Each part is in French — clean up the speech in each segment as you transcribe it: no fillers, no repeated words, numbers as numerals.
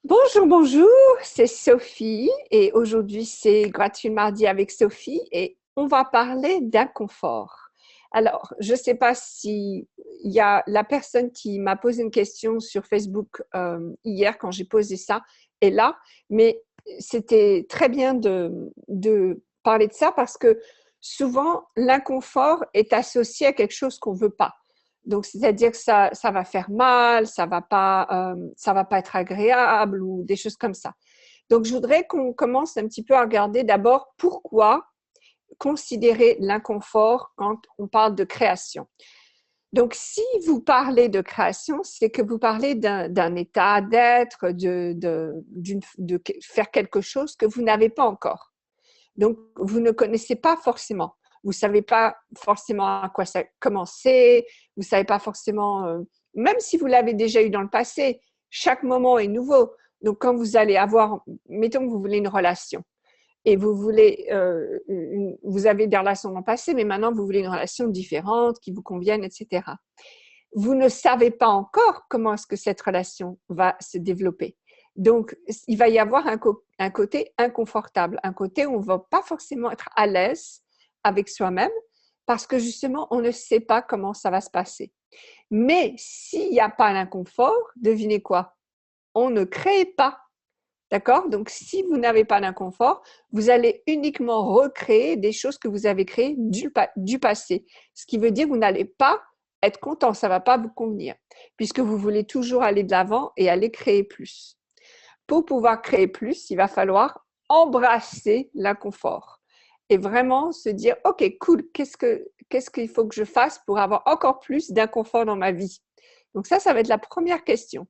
Bonjour, bonjour, c'est Sophie et aujourd'hui c'est Gratuit le mardi avec Sophie et on va parler d'inconfort. Alors, je ne sais pas si il y a la personne qui m'a posé une question sur Facebook hier quand j'ai posé ça est là, mais c'était très bien de parler de ça parce que souvent l'inconfort est associé à quelque chose qu'on ne veut pas. Donc, c'est-à-dire que ça va faire mal, ça va pas être agréable ou des choses comme ça. Donc, je voudrais qu'on commence un petit peu à regarder d'abord pourquoi considérer l'inconfort quand on parle de création. Donc, si vous parlez de création, c'est que vous parlez d'un état d'être, de faire quelque chose que vous n'avez pas encore. Donc, vous ne connaissez pas forcément. Vous ne savez pas forcément à quoi ça commencer. Vous ne savez pas forcément, même si vous l'avez déjà eu dans le passé, chaque moment est nouveau. Donc, quand vous allez avoir, mettons que vous voulez une relation et vous voulez, vous avez des relations dans le passé, mais maintenant vous voulez une relation différente, qui vous convienne, etc. Vous ne savez pas encore comment est-ce que cette relation va se développer. Donc, il va y avoir un côté inconfortable, un côté où on ne va pas forcément être à l'aise avec soi-même parce que justement, on ne sait pas comment ça va se passer. Mais s'il n'y a pas l'inconfort, devinez quoi? On ne crée pas. D'accord? Donc, si vous n'avez pas d'inconfort, vous allez uniquement recréer des choses que vous avez créées du passé. Ce qui veut dire que vous n'allez pas être content, ça ne va pas vous convenir, puisque vous voulez toujours aller de l'avant et aller créer plus. Pour pouvoir créer plus, il va falloir embrasser l'inconfort et vraiment se dire, OK, cool, qu'est-ce qu'il faut que je fasse pour avoir encore plus d'inconfort dans ma vie? Donc ça va être la première question.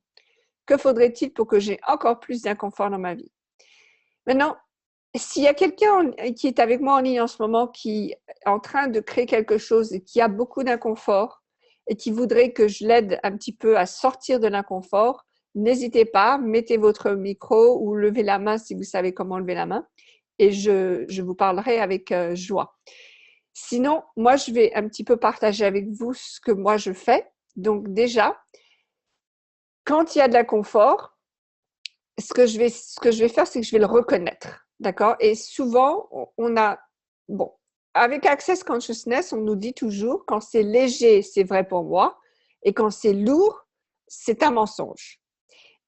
Que faudrait-il pour que j'ai encore plus d'inconfort dans ma vie? Maintenant, s'il y a quelqu'un qui est avec moi en ligne en ce moment, qui est en train de créer quelque chose et qui a beaucoup d'inconfort et qui voudrait que je l'aide un petit peu à sortir de l'inconfort, n'hésitez pas, mettez votre micro ou levez la main si vous savez comment lever la main et je vous parlerai avec joie. Sinon, moi, je vais un petit peu partager avec vous ce que moi je fais. Donc déjà, quand il y a de l'inconfort, ce que je vais faire, c'est que je vais le reconnaître. D'accord? Et souvent, on a, bon, avec Access Consciousness, on nous dit toujours, quand c'est léger, c'est vrai pour moi, et quand c'est lourd, c'est un mensonge.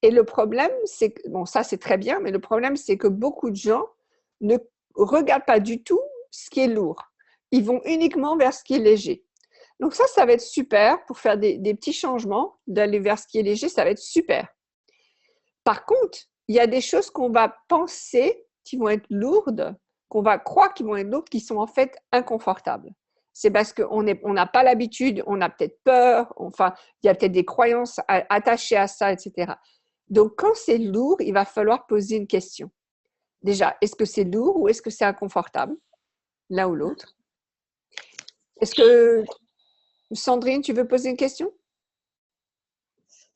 Et le problème, c'est que, bon, ça c'est très bien, mais le problème, c'est que beaucoup de gens ne regardent pas du tout ce qui est lourd. Ils vont uniquement vers ce qui est léger. Donc ça va être super pour faire des petits changements, d'aller vers ce qui est léger, ça va être super. Par contre, il y a des choses qu'on va penser qui vont être lourdes, qu'on va croire qui vont être lourdes, qui sont en fait inconfortables. C'est parce qu'on n'a pas l'habitude, on a peut-être peur, enfin, il y a peut-être des croyances attachées à ça, etc. Donc, quand c'est lourd, il va falloir poser une question. Déjà, est-ce que c'est lourd ou est-ce que c'est inconfortable, l'un ou l'autre? Est-ce que, Sandrine, tu veux poser une question?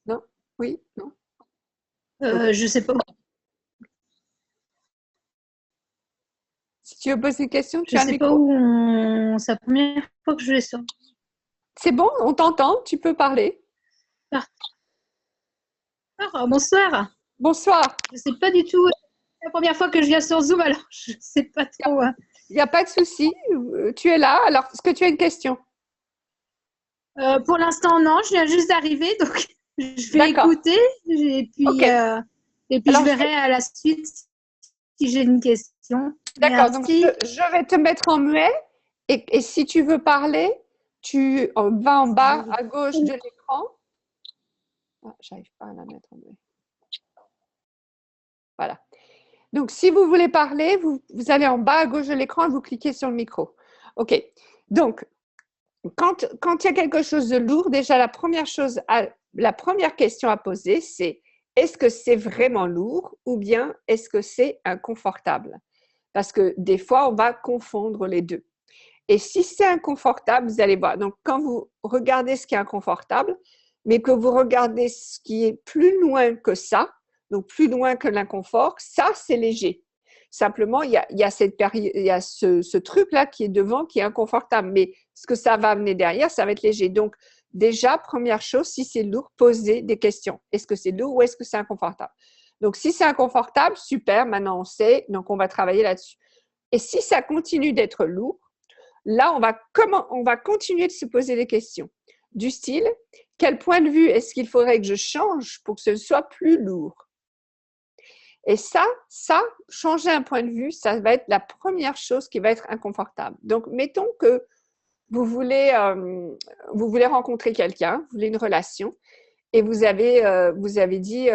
Non? Oui? Non? Ok. Je sais pas. Si tu veux poser une question, Je tu as le sais pas micro. où c'est la première fois que je vais sur. C'est bon, on t'entend, tu peux parler. Bonsoir. Bonsoir. Je sais pas du tout. C'est la première fois que je viens sur Zoom, alors je sais pas trop. Il n'y a pas de souci. Tu es là. Alors, est-ce que tu as une question? Pour l'instant, non. Je viens juste d'arriver, donc je vais D'accord. écouter OK. et puis je Alors, verrai à la suite si j'ai une question. d'accord. Donc, Merci. je vais te mettre en muet. Et si tu veux parler, tu vas en bas à gauche de l'écran. Ah, j'arrive pas à la mettre en muet. Voilà. Donc, si vous voulez parler, vous allez en bas à gauche de l'écran et vous cliquez sur le micro. OK. Donc, quand il y a quelque chose de lourd, déjà la première question à poser, c'est est-ce que c'est vraiment lourd ou bien est-ce que c'est inconfortable? Parce que des fois, on va confondre les deux. Et si c'est inconfortable, vous allez voir. Donc, quand vous regardez ce qui est inconfortable, mais que vous regardez ce qui est plus loin que ça, donc plus loin que l'inconfort, ça, c'est léger. Simplement, il y a ce truc-là qui est devant, qui est inconfortable. Mais ce que ça va amener derrière, ça va être léger. Donc, déjà, première chose, si c'est lourd, posez des questions. Est-ce que c'est lourd ou est-ce que c'est inconfortable? Donc, si c'est inconfortable, super, maintenant on sait, donc on va travailler là-dessus. Et si ça continue d'être lourd, là, on va continuer de se poser des questions du style, quel point de vue est-ce qu'il faudrait que je change pour que ce soit plus lourd? Et ça, changer un point de vue, ça va être la première chose qui va être inconfortable. Donc, mettons que vous voulez rencontrer quelqu'un, vous voulez une relation, et vous avez dit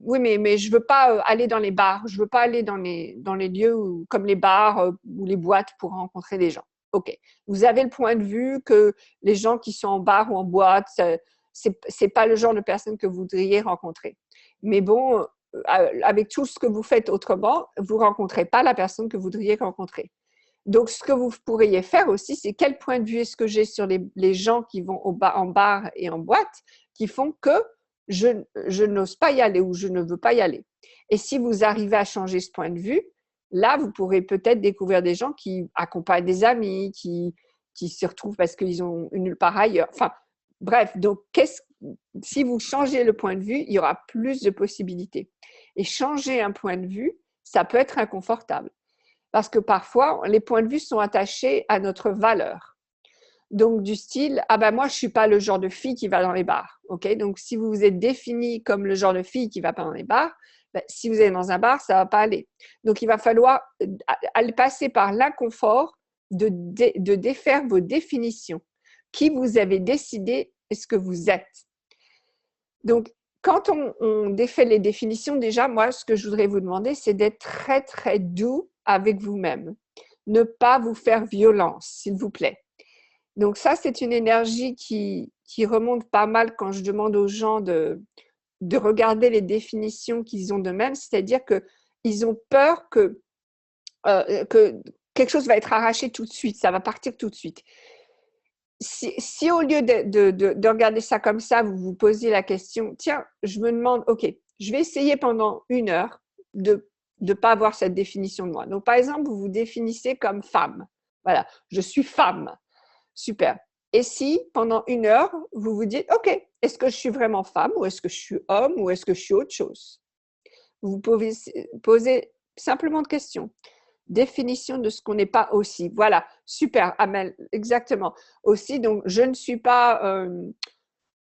oui, mais je veux pas aller dans les bars, je veux pas aller dans les lieux comme les bars ou les boîtes pour rencontrer des gens. Ok, vous avez le point de vue que les gens qui sont en bar ou en boîte, c'est pas le genre de personne que vous voudriez rencontrer. Mais bon, avec tout ce que vous faites autrement, vous rencontrez pas la personne que vous voudriez rencontrer. Donc, ce que vous pourriez faire aussi, c'est quel point de vue est-ce que j'ai sur les gens qui vont en bar et en boîte qui font que je n'ose pas y aller ou je ne veux pas y aller. Et si vous arrivez à changer ce point de vue, là, vous pourrez peut-être découvrir des gens qui accompagnent des amis, qui se retrouvent parce qu'ils ont nulle part ailleurs. Enfin, bref, donc si vous changez le point de vue, il y aura plus de possibilités. Et changer un point de vue, ça peut être inconfortable. Parce que parfois, les points de vue sont attachés à notre valeur. Donc, du style, ah ben moi, je ne suis pas le genre de fille qui va dans les bars. Okay, donc, si vous vous êtes défini comme le genre de fille qui ne va pas dans les bars, ben, si vous êtes dans un bar, ça ne va pas aller. Donc, il va falloir aller passer par l'inconfort de défaire vos définitions. Qui vous avez décidé est-ce que vous êtes? Donc, quand on défait les définitions, déjà, moi, ce que je voudrais vous demander, c'est d'être très, très doux avec vous-même. Ne pas vous faire violence, s'il vous plaît. Donc ça, c'est une énergie qui remonte pas mal quand je demande aux gens de regarder les définitions qu'ils ont d'eux-mêmes, c'est-à-dire qu'ils ont peur que quelque chose va être arraché tout de suite, ça va partir tout de suite. Si au lieu de regarder ça comme ça, vous vous posiez la question, tiens, je me demande, ok, je vais essayer pendant 1 heure de ne pas avoir cette définition de moi. Donc, par exemple, vous vous définissez comme femme. Voilà, je suis femme. Super. Et si, pendant 1 heure, vous vous dites, ok, est-ce que je suis vraiment femme ou est-ce que je suis homme ou est-ce que je suis autre chose? Vous pouvez poser simplement de questions. Définition de ce qu'on n'est pas aussi. Voilà, super, Amel, exactement. Aussi, donc, je ne suis pas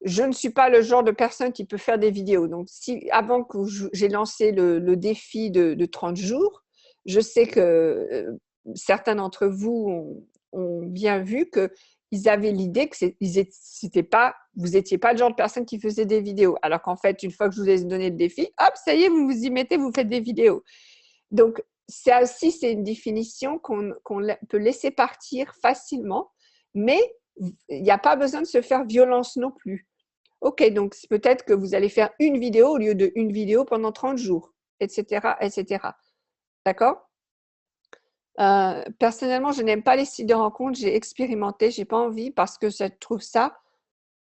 le genre de personne qui peut faire des vidéos. Donc, si avant que j'ai lancé le défi de 30 jours, je sais que certains d'entre vous ont bien vu qu'ils avaient l'idée que vous n'étiez pas le genre de personne qui faisait des vidéos. Alors qu'en fait, une fois que je vous ai donné le défi, hop, ça y est, vous vous y mettez, vous faites des vidéos. Donc, ça aussi, c'est une définition qu'on peut laisser partir facilement, mais il n'y a pas besoin de se faire violence non plus. Ok, donc peut-être que vous allez faire une vidéo au lieu d'une vidéo pendant 30 jours, etc., etc. D'accord? Personnellement, je n'aime pas les sites de rencontres, j'ai expérimenté, j'ai pas envie parce que je trouve ça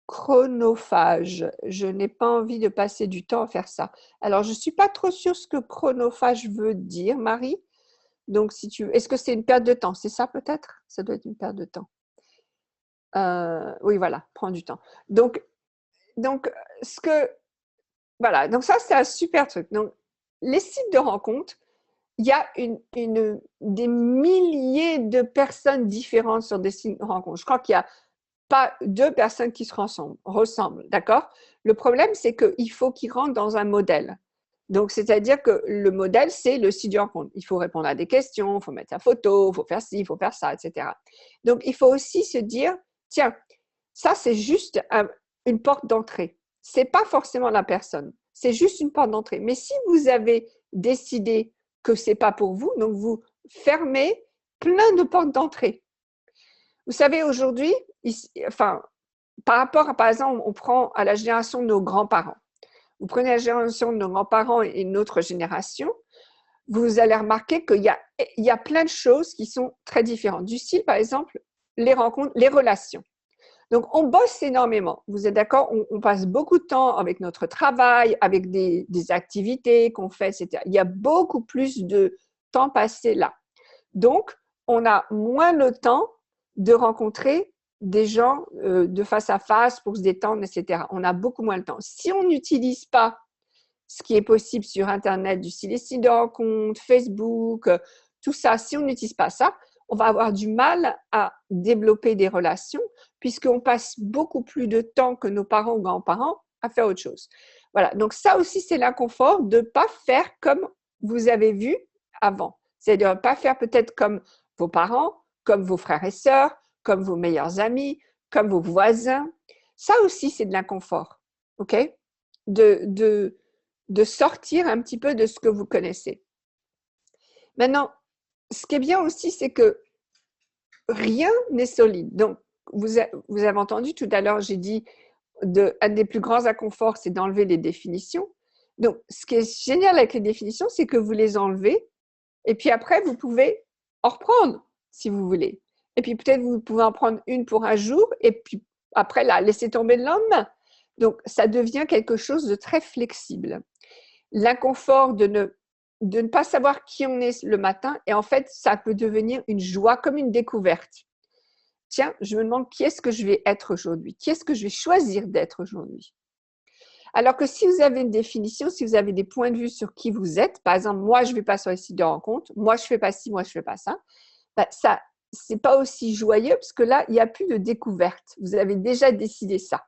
chronophage. Je n'ai pas envie de passer du temps à faire ça. Alors, je ne suis pas trop sûre ce que chronophage veut dire, Marie. Donc, est-ce que c'est une perte de temps? C'est ça peut-être? Ça doit être une perte de temps. Oui, voilà, prend du temps. Donc voilà, donc ça, c'est un super truc. Donc, les sites de rencontres, il y a des milliers de personnes différentes sur des sites de rencontres. Je crois qu'il y a pas 2 personnes qui se ressemblent, d'accord? Le problème, c'est qu'il faut qu'ils rentrent dans un modèle. Donc, c'est-à-dire que le modèle, c'est le site de rencontre. Il faut répondre à des questions, il faut mettre sa photo, il faut faire ci, il faut faire ça, etc. Donc, il faut aussi se dire, tiens, ça, c'est juste une porte d'entrée. Ce n'est pas forcément la personne, c'est juste une porte d'entrée. Mais si vous avez décidé que ce n'est pas pour vous, donc vous fermez plein de portes d'entrée. Vous savez, aujourd'hui, par rapport à, par exemple, on prend à la génération de nos grands-parents. Vous prenez la génération de nos grands-parents et notre génération, vous allez remarquer qu'il y a plein de choses qui sont très différentes. Du style, par exemple, les rencontres, les relations. Donc, on bosse énormément. Vous êtes d'accord? On passe beaucoup de temps avec notre travail, avec des activités qu'on fait, etc. Il y a beaucoup plus de temps passé là. Donc, on a moins le temps de rencontrer des gens de face à face pour se détendre, etc. On a beaucoup moins le temps. Si on n'utilise pas ce qui est possible sur Internet, du style les sites de rencontres, Facebook, tout ça, si on n'utilise pas ça, on va avoir du mal à développer des relations puisqu'on passe beaucoup plus de temps que nos parents ou grands-parents à faire autre chose. Voilà, donc ça aussi, c'est l'inconfort de ne pas faire comme vous avez vu avant. C'est de ne pas faire peut-être comme vos parents, comme vos frères et sœurs, comme vos meilleurs amis, comme vos voisins. Ça aussi, c'est de l'inconfort, ok? De sortir un petit peu de ce que vous connaissez. Maintenant, ce qui est bien aussi, c'est que rien n'est solide. Donc, vous avez entendu tout à l'heure, j'ai dit, un des plus grands inconforts, c'est d'enlever les définitions. Donc, ce qui est génial avec les définitions, c'est que vous les enlevez et puis après, vous pouvez en reprendre si vous voulez. Et puis peut-être vous pouvez en prendre une pour un jour et puis après la laisser tomber le lendemain. Donc, ça devient quelque chose de très flexible. L'inconfort de ne pas savoir qui on est le matin et en fait, ça peut devenir une joie comme une découverte. Tiens, je me demande qui est-ce que je vais être aujourd'hui? Qui est-ce que je vais choisir d'être aujourd'hui? Alors que si vous avez une définition, si vous avez des points de vue sur qui vous êtes, par exemple, moi, je ne vais pas sur les sites de rencontres, moi, je ne fais pas ci, moi, je ne fais pas ça, ben, ça, ce n'est pas aussi joyeux parce que là, il n'y a plus de découverte. Vous avez déjà décidé ça.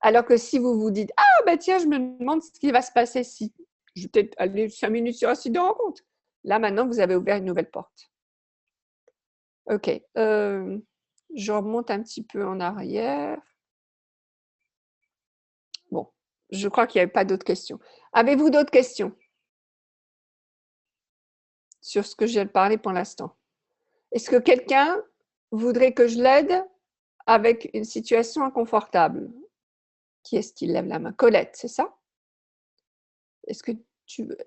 Alors que si vous vous dites, ah, ben tiens, je me demande ce qui va se passer si je vais peut-être aller 5 minutes sur un site de rencontre. Là, maintenant, vous avez ouvert une nouvelle porte. Ok. Je remonte un petit peu en arrière. Bon, je crois qu'il n'y avait pas d'autres questions. Avez-vous d'autres questions sur ce que je viens de parler pour l'instant? Est-ce que quelqu'un voudrait que je l'aide avec une situation inconfortable? Qui est-ce qui lève la main? Colette, c'est ça? Est-ce que tu veux?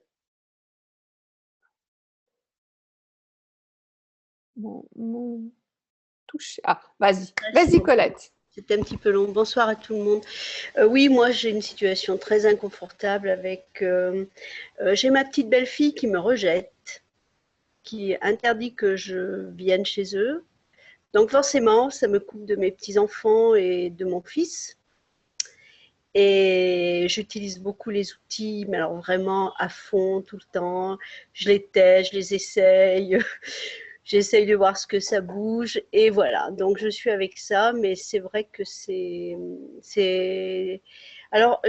Mon toucher. Ah, vas-y Colette. C'était un petit peu long. Bonsoir à tout le monde. Oui, moi j'ai une situation très inconfortable avec. J'ai ma petite belle-fille qui me rejette, qui interdit que je vienne chez eux. Donc forcément, ça me coupe de mes petits-enfants et de mon fils. Et j'utilise beaucoup les outils, mais alors vraiment à fond, tout le temps. Je les teste, je les essaye. J'essaye de voir ce que ça bouge et voilà. Donc je suis avec ça, mais c'est vrai que c'est. Alors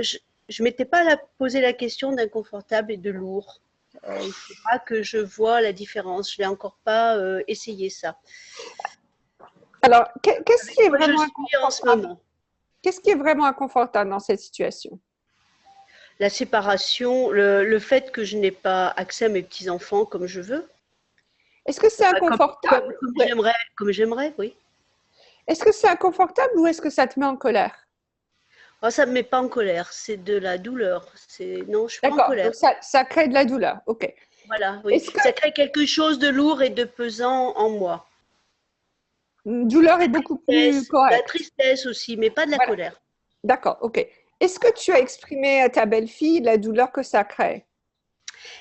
je m'étais pas posé la question d'inconfortable et de lourd. Il faudra que je vois la différence. Je n'ai encore pas essayé ça. Alors, qu'est-ce qui est vraiment en ce moment? Qu'est-ce qui est vraiment inconfortable dans cette situation? La séparation, le fait que je n'ai pas accès à mes petits-enfants comme je veux. Est-ce que c'est inconfortable? Comme j'aimerais, oui. Est-ce que c'est inconfortable ou est-ce que ça te met en colère? Oh, ça ne me met pas en colère, c'est de la douleur. Non, je ne suis pas en colère. Donc ça crée de la douleur, ok. Voilà, oui. Ça crée quelque chose de lourd et de pesant en moi. Une douleur est beaucoup plus correcte. La tristesse aussi, mais pas de la colère. D'accord, ok. Est-ce que tu as exprimé à ta belle-fille la douleur que ça crée?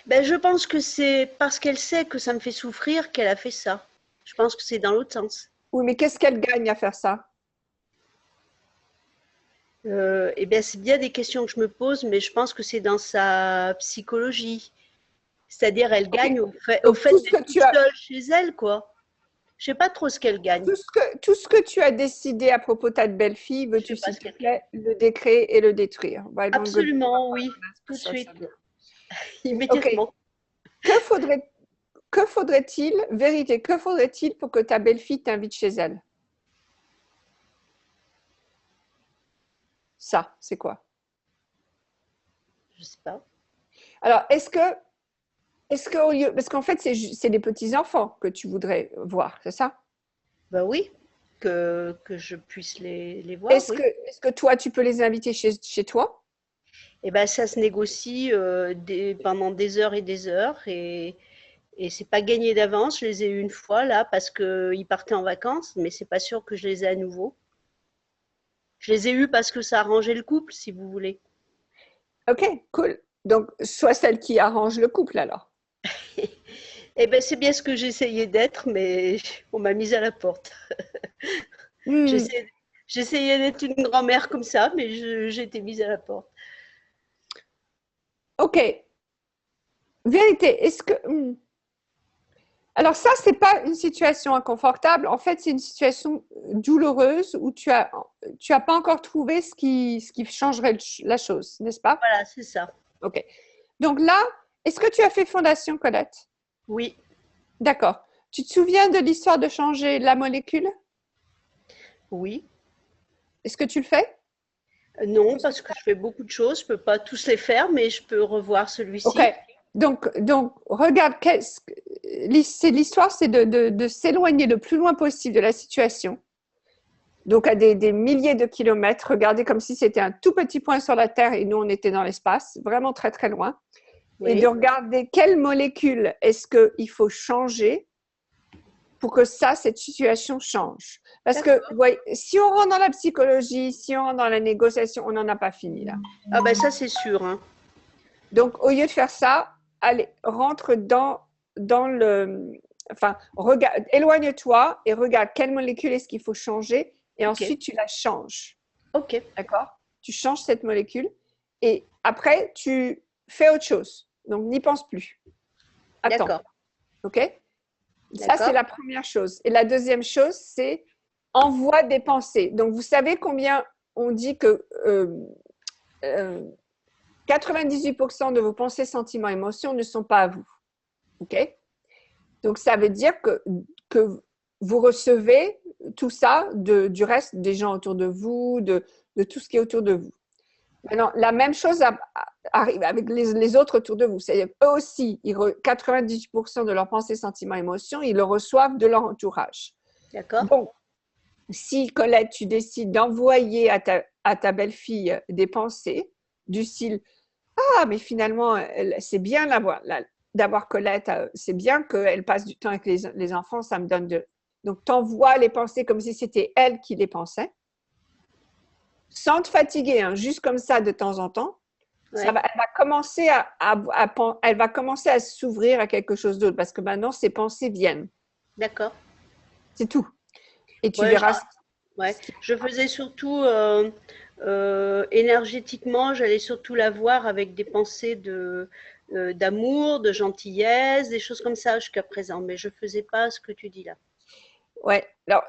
Ben, je pense que c'est parce qu'elle sait que ça me fait souffrir qu'elle a fait ça. Je pense que c'est dans l'autre sens. Oui, mais qu'est-ce qu'elle gagne à faire ça? Eh bien, c'est bien des questions que je me pose, mais je pense que c'est dans sa psychologie. C'est-à-dire, elle gagne au fait d'être toute seule chez elle, quoi. Je ne sais pas trop ce qu'elle gagne. Tout ce que tu as décidé à propos de ta belle-fille, veux-tu s'il te plaît le décréer et le détruire? Absolument, oui, tout de suite. Immédiatement. Okay. Que faudrait-il, vérité, que faudrait-il pour que ta belle-fille t'invite chez elle? Ça, c'est quoi? Je ne sais pas. Alors, est-ce que au lieu, parce qu'en fait, c'est les petits-enfants que tu voudrais voir, c'est ça? Ben oui, que je puisse les voir. Est-ce que toi, tu peux les inviter chez toi? Eh ben, ça se négocie pendant des heures et des heures et c'est pas gagné d'avance. Je les ai eu une fois là parce qu'ils partaient en vacances, mais c'est pas sûr que je les ai à nouveau. Je les ai eus parce que ça arrangeait le couple, si vous voulez. Ok, cool. Donc, sois celle qui arrange le couple alors. Eh ben, c'est bien ce que j'essayais d'être, mais on m'a mise à la porte. J'essayais d'être une grand-mère comme ça, mais j'ai été mise à la porte. OK. Vérité, est-ce que... Alors ça, c'est pas une situation inconfortable. En fait, c'est une situation douloureuse où tu as pas encore trouvé ce qui changerait la chose, n'est-ce pas? Voilà, c'est ça. OK. Donc là, est-ce que tu as fait fondation, Colette? Oui, D'accord. Tu te souviens de l'histoire de changer la molécule? oui. Est-ce que tu le fais? Non, parce que je fais beaucoup de choses. Je peux pas tous les faire, mais je peux revoir celui-ci. OK. Donc regarde, l'histoire, c'est de s'éloigner le plus loin possible de la situation. Donc, à des milliers de kilomètres, regardez comme si c'était un tout petit point sur la Terre et nous, on était dans l'espace, vraiment très, très loin. Oui. Et de regarder quelle molécule est-ce qu'il faut changer pour que cette situation change. Parce que, ouais, si on rentre dans la psychologie, si on rentre dans la négociation, on n'en a pas fini là. Ah ben ça, c'est sûr. Hein. Donc, au lieu de faire ça, allez, rentre dans le... Enfin, regarde, éloigne-toi et regarde quelle molécule est-ce qu'il faut changer et ensuite tu la changes. OK. D'accord? Tu changes cette molécule et après, tu fais autre chose. Donc, n'y pense plus. Attends. D'accord. OK? Ça, c'est la première chose. Et la deuxième chose, c'est envoie des pensées. Donc, vous savez combien on dit que 98% de vos pensées, sentiments, émotions ne sont pas à vous. OK? Donc, ça veut dire que vous recevez tout ça du reste des gens autour de vous, de tout ce qui est autour de vous. Maintenant, la même chose arrive avec les autres autour de vous. C'est-à-dire eux aussi, 98% de leurs pensées, sentiments, émotions, ils le reçoivent de leur entourage. D'accord. Donc, si Colette, tu décides d'envoyer à ta belle-fille des pensées du style « Ah, mais finalement, c'est bien d'avoir Colette, c'est bien qu'elle passe du temps avec les enfants, ça me donne de… » Donc, tu envoies les pensées comme si c'était elle qui les pensait. Sans te fatiguer, hein, juste comme ça de temps en temps, Ouais. elle va commencer elle va commencer à s'ouvrir à quelque chose d'autre parce que maintenant, ses pensées viennent. D'accord. C'est tout. Et tu verras… Ouais. Je faisais surtout énergétiquement, j'allais surtout la voir avec des pensées d'amour, de gentillesse, des choses comme ça jusqu'à présent. Mais je faisais pas ce que tu dis là. Ouais, alors,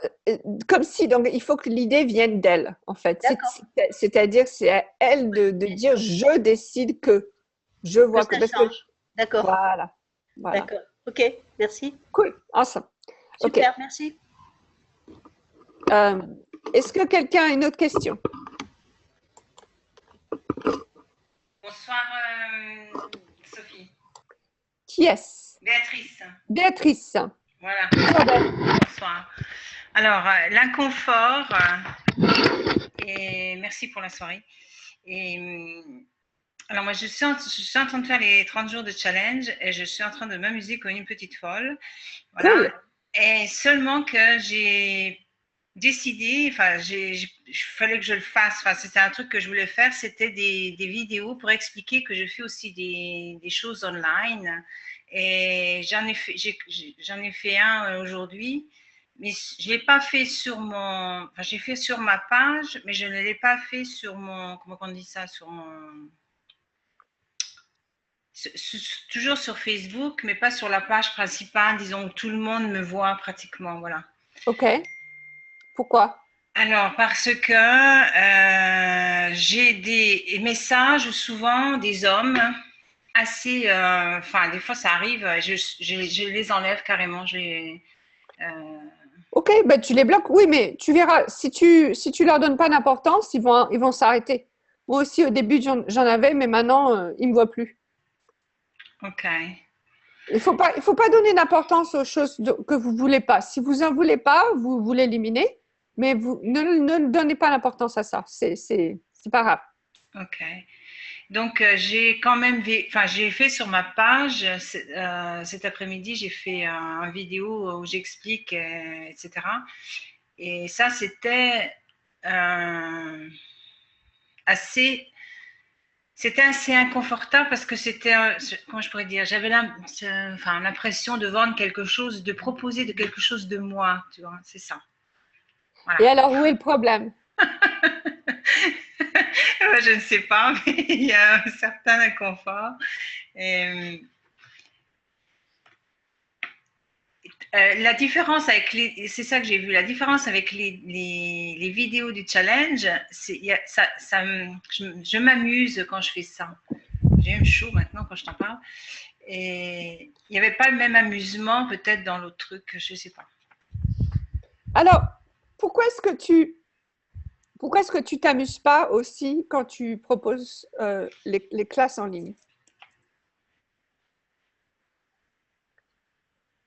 comme si, donc il faut que l'idée vienne d'elle, en fait. C'est-à-dire, c'est à elle de dire je décide que je vois que ça change. D'accord. Voilà. D'accord. Ok, merci. Cool, awesome. Super, merci. Est-ce que quelqu'un a une autre question? Bonsoir, Sophie. Qui est-ce? Béatrice. Béatrice. Voilà. Bonsoir. Alors, l'inconfort, et merci pour la soirée. Et alors, moi, je suis en train de faire les 30 jours de challenge et je suis en train de m'amuser comme une petite folle. Voilà. Cool. Et seulement que j'ai décidé, enfin, il fallait que je le fasse. Enfin, c'était un truc que je voulais faire, c'était des vidéos pour expliquer que je fais aussi des choses online. Et j'en ai fait un aujourd'hui, mais je l'ai pas fait sur mon, enfin, j'ai fait sur ma page, mais je ne l'ai pas fait sur mon, comment on dit ça, sur mon, toujours sur Facebook, mais pas sur la page principale, disons où tout le monde me voit pratiquement, voilà. Ok. Pourquoi? Alors, parce que j'ai des messages souvent des hommes assez, enfin, des fois ça arrive, je les enlève carrément. Ok, ben tu les bloques, oui, mais tu verras, si tu leur donnes pas d'importance, ils vont s'arrêter. Moi aussi, au début, j'en avais, mais maintenant, ils me voient plus. Ok. Il faut pas donner d'importance aux choses que vous voulez pas. Si vous en voulez pas, vous l'éliminez, mais vous ne donnez pas d'importance à ça. C'est pas grave. Ok. Donc, j'ai quand même, enfin, j'ai fait sur ma page, cet après-midi, j'ai fait une vidéo où j'explique, etc. Et ça, c'était c'était assez inconfortable parce que c'était, comment je pourrais dire, j'avais l'impression de vendre quelque chose, de proposer de quelque chose de moi, tu vois, c'est ça. Voilà. Et alors, où est le problème? Ouais, je ne sais pas, mais il y a un certain inconfort. Et, la différence avec c'est ça que j'ai vu, la différence avec les vidéos du challenge, je m'amuse quand je fais ça. J'ai même chaud maintenant quand je t'en parle. Et il n'y avait pas le même amusement peut-être dans l'autre truc, je ne sais pas. Alors, pourquoi est-ce que tu t'amuses pas aussi quand tu proposes les classes en ligne?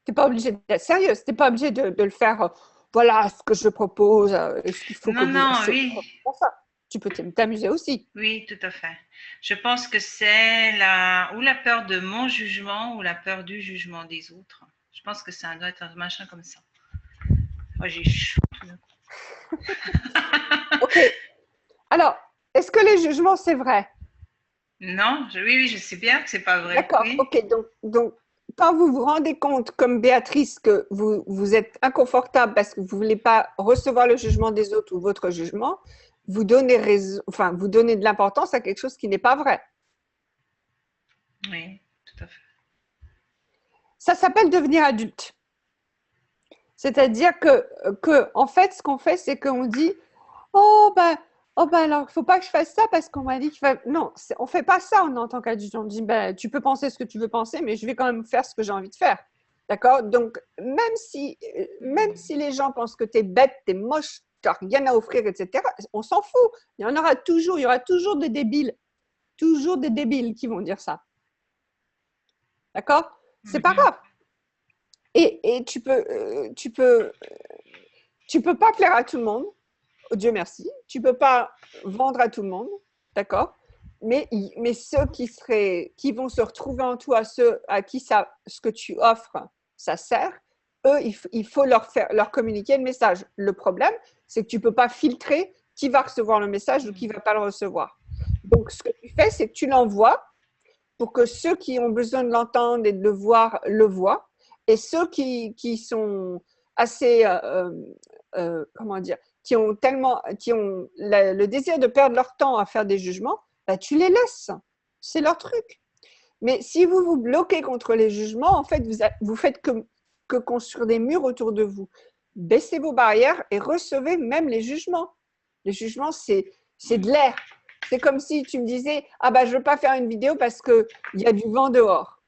Tu n'es pas obligé d'être sérieuse, tu n'es pas obligé de le faire, voilà ce que je propose, ce qu'il faut que vous... Non, oui. Tu peux t'amuser aussi. Oui, tout à fait. Je pense que c'est ou la peur de mon jugement ou la peur du jugement des autres. Je pense que ça doit être un machin comme ça. Oh, j'ai chaud tout d'un coup. Ok. Alors, est-ce que les jugements, c'est vrai? Non, oui, je sais bien que c'est pas vrai. D'accord, Oui. ok. Donc, quand vous vous rendez compte, comme Béatrice, que vous êtes inconfortable parce que vous ne voulez pas recevoir le jugement des autres ou votre jugement, vous donnez vous donnez de l'importance à quelque chose qui n'est pas vrai. Oui, tout à fait. Ça s'appelle devenir adulte. C'est-à-dire en fait, ce qu'on fait, c'est qu'on dit oh ben alors, il ne faut pas que je fasse ça parce qu'on m'a dit qu'il fallait… Non, on ne fait pas ça en tant qu'adulte. On dit, ben, tu peux penser ce que tu veux penser, mais je vais quand même faire ce que j'ai envie de faire. D'accord? Donc, même si les gens pensent que tu es bête, tu es moche, tu n'as rien à offrir, etc., on s'en fout. Il y aura toujours des débiles. Toujours des débiles qui vont dire ça. D'accord? C'est pas grave. Et tu peux pas plaire à tout le monde. Dieu merci, tu ne peux pas vendre à tout le monde, d'accord? Mais ceux qui vont se retrouver en toi, ceux à qui ce que tu offres, ça sert, eux, il faut leur communiquer le message. Le problème, c'est que tu ne peux pas filtrer qui va recevoir le message ou qui ne va pas le recevoir. Donc, ce que tu fais, c'est que tu l'envoies pour que ceux qui ont besoin de l'entendre et de le voir, le voient. Et ceux qui sont assez, comment dire, qui ont le désir de perdre leur temps à faire des jugements, bah, tu les laisses. C'est leur truc. Mais si vous vous bloquez contre les jugements, en fait, vous faites que construire des murs autour de vous. Baissez vos barrières et recevez même les jugements. Les jugements, c'est de l'air. C'est comme si tu me disais « Ah bah, je ne veux pas faire une vidéo parce qu'il y a du vent dehors. »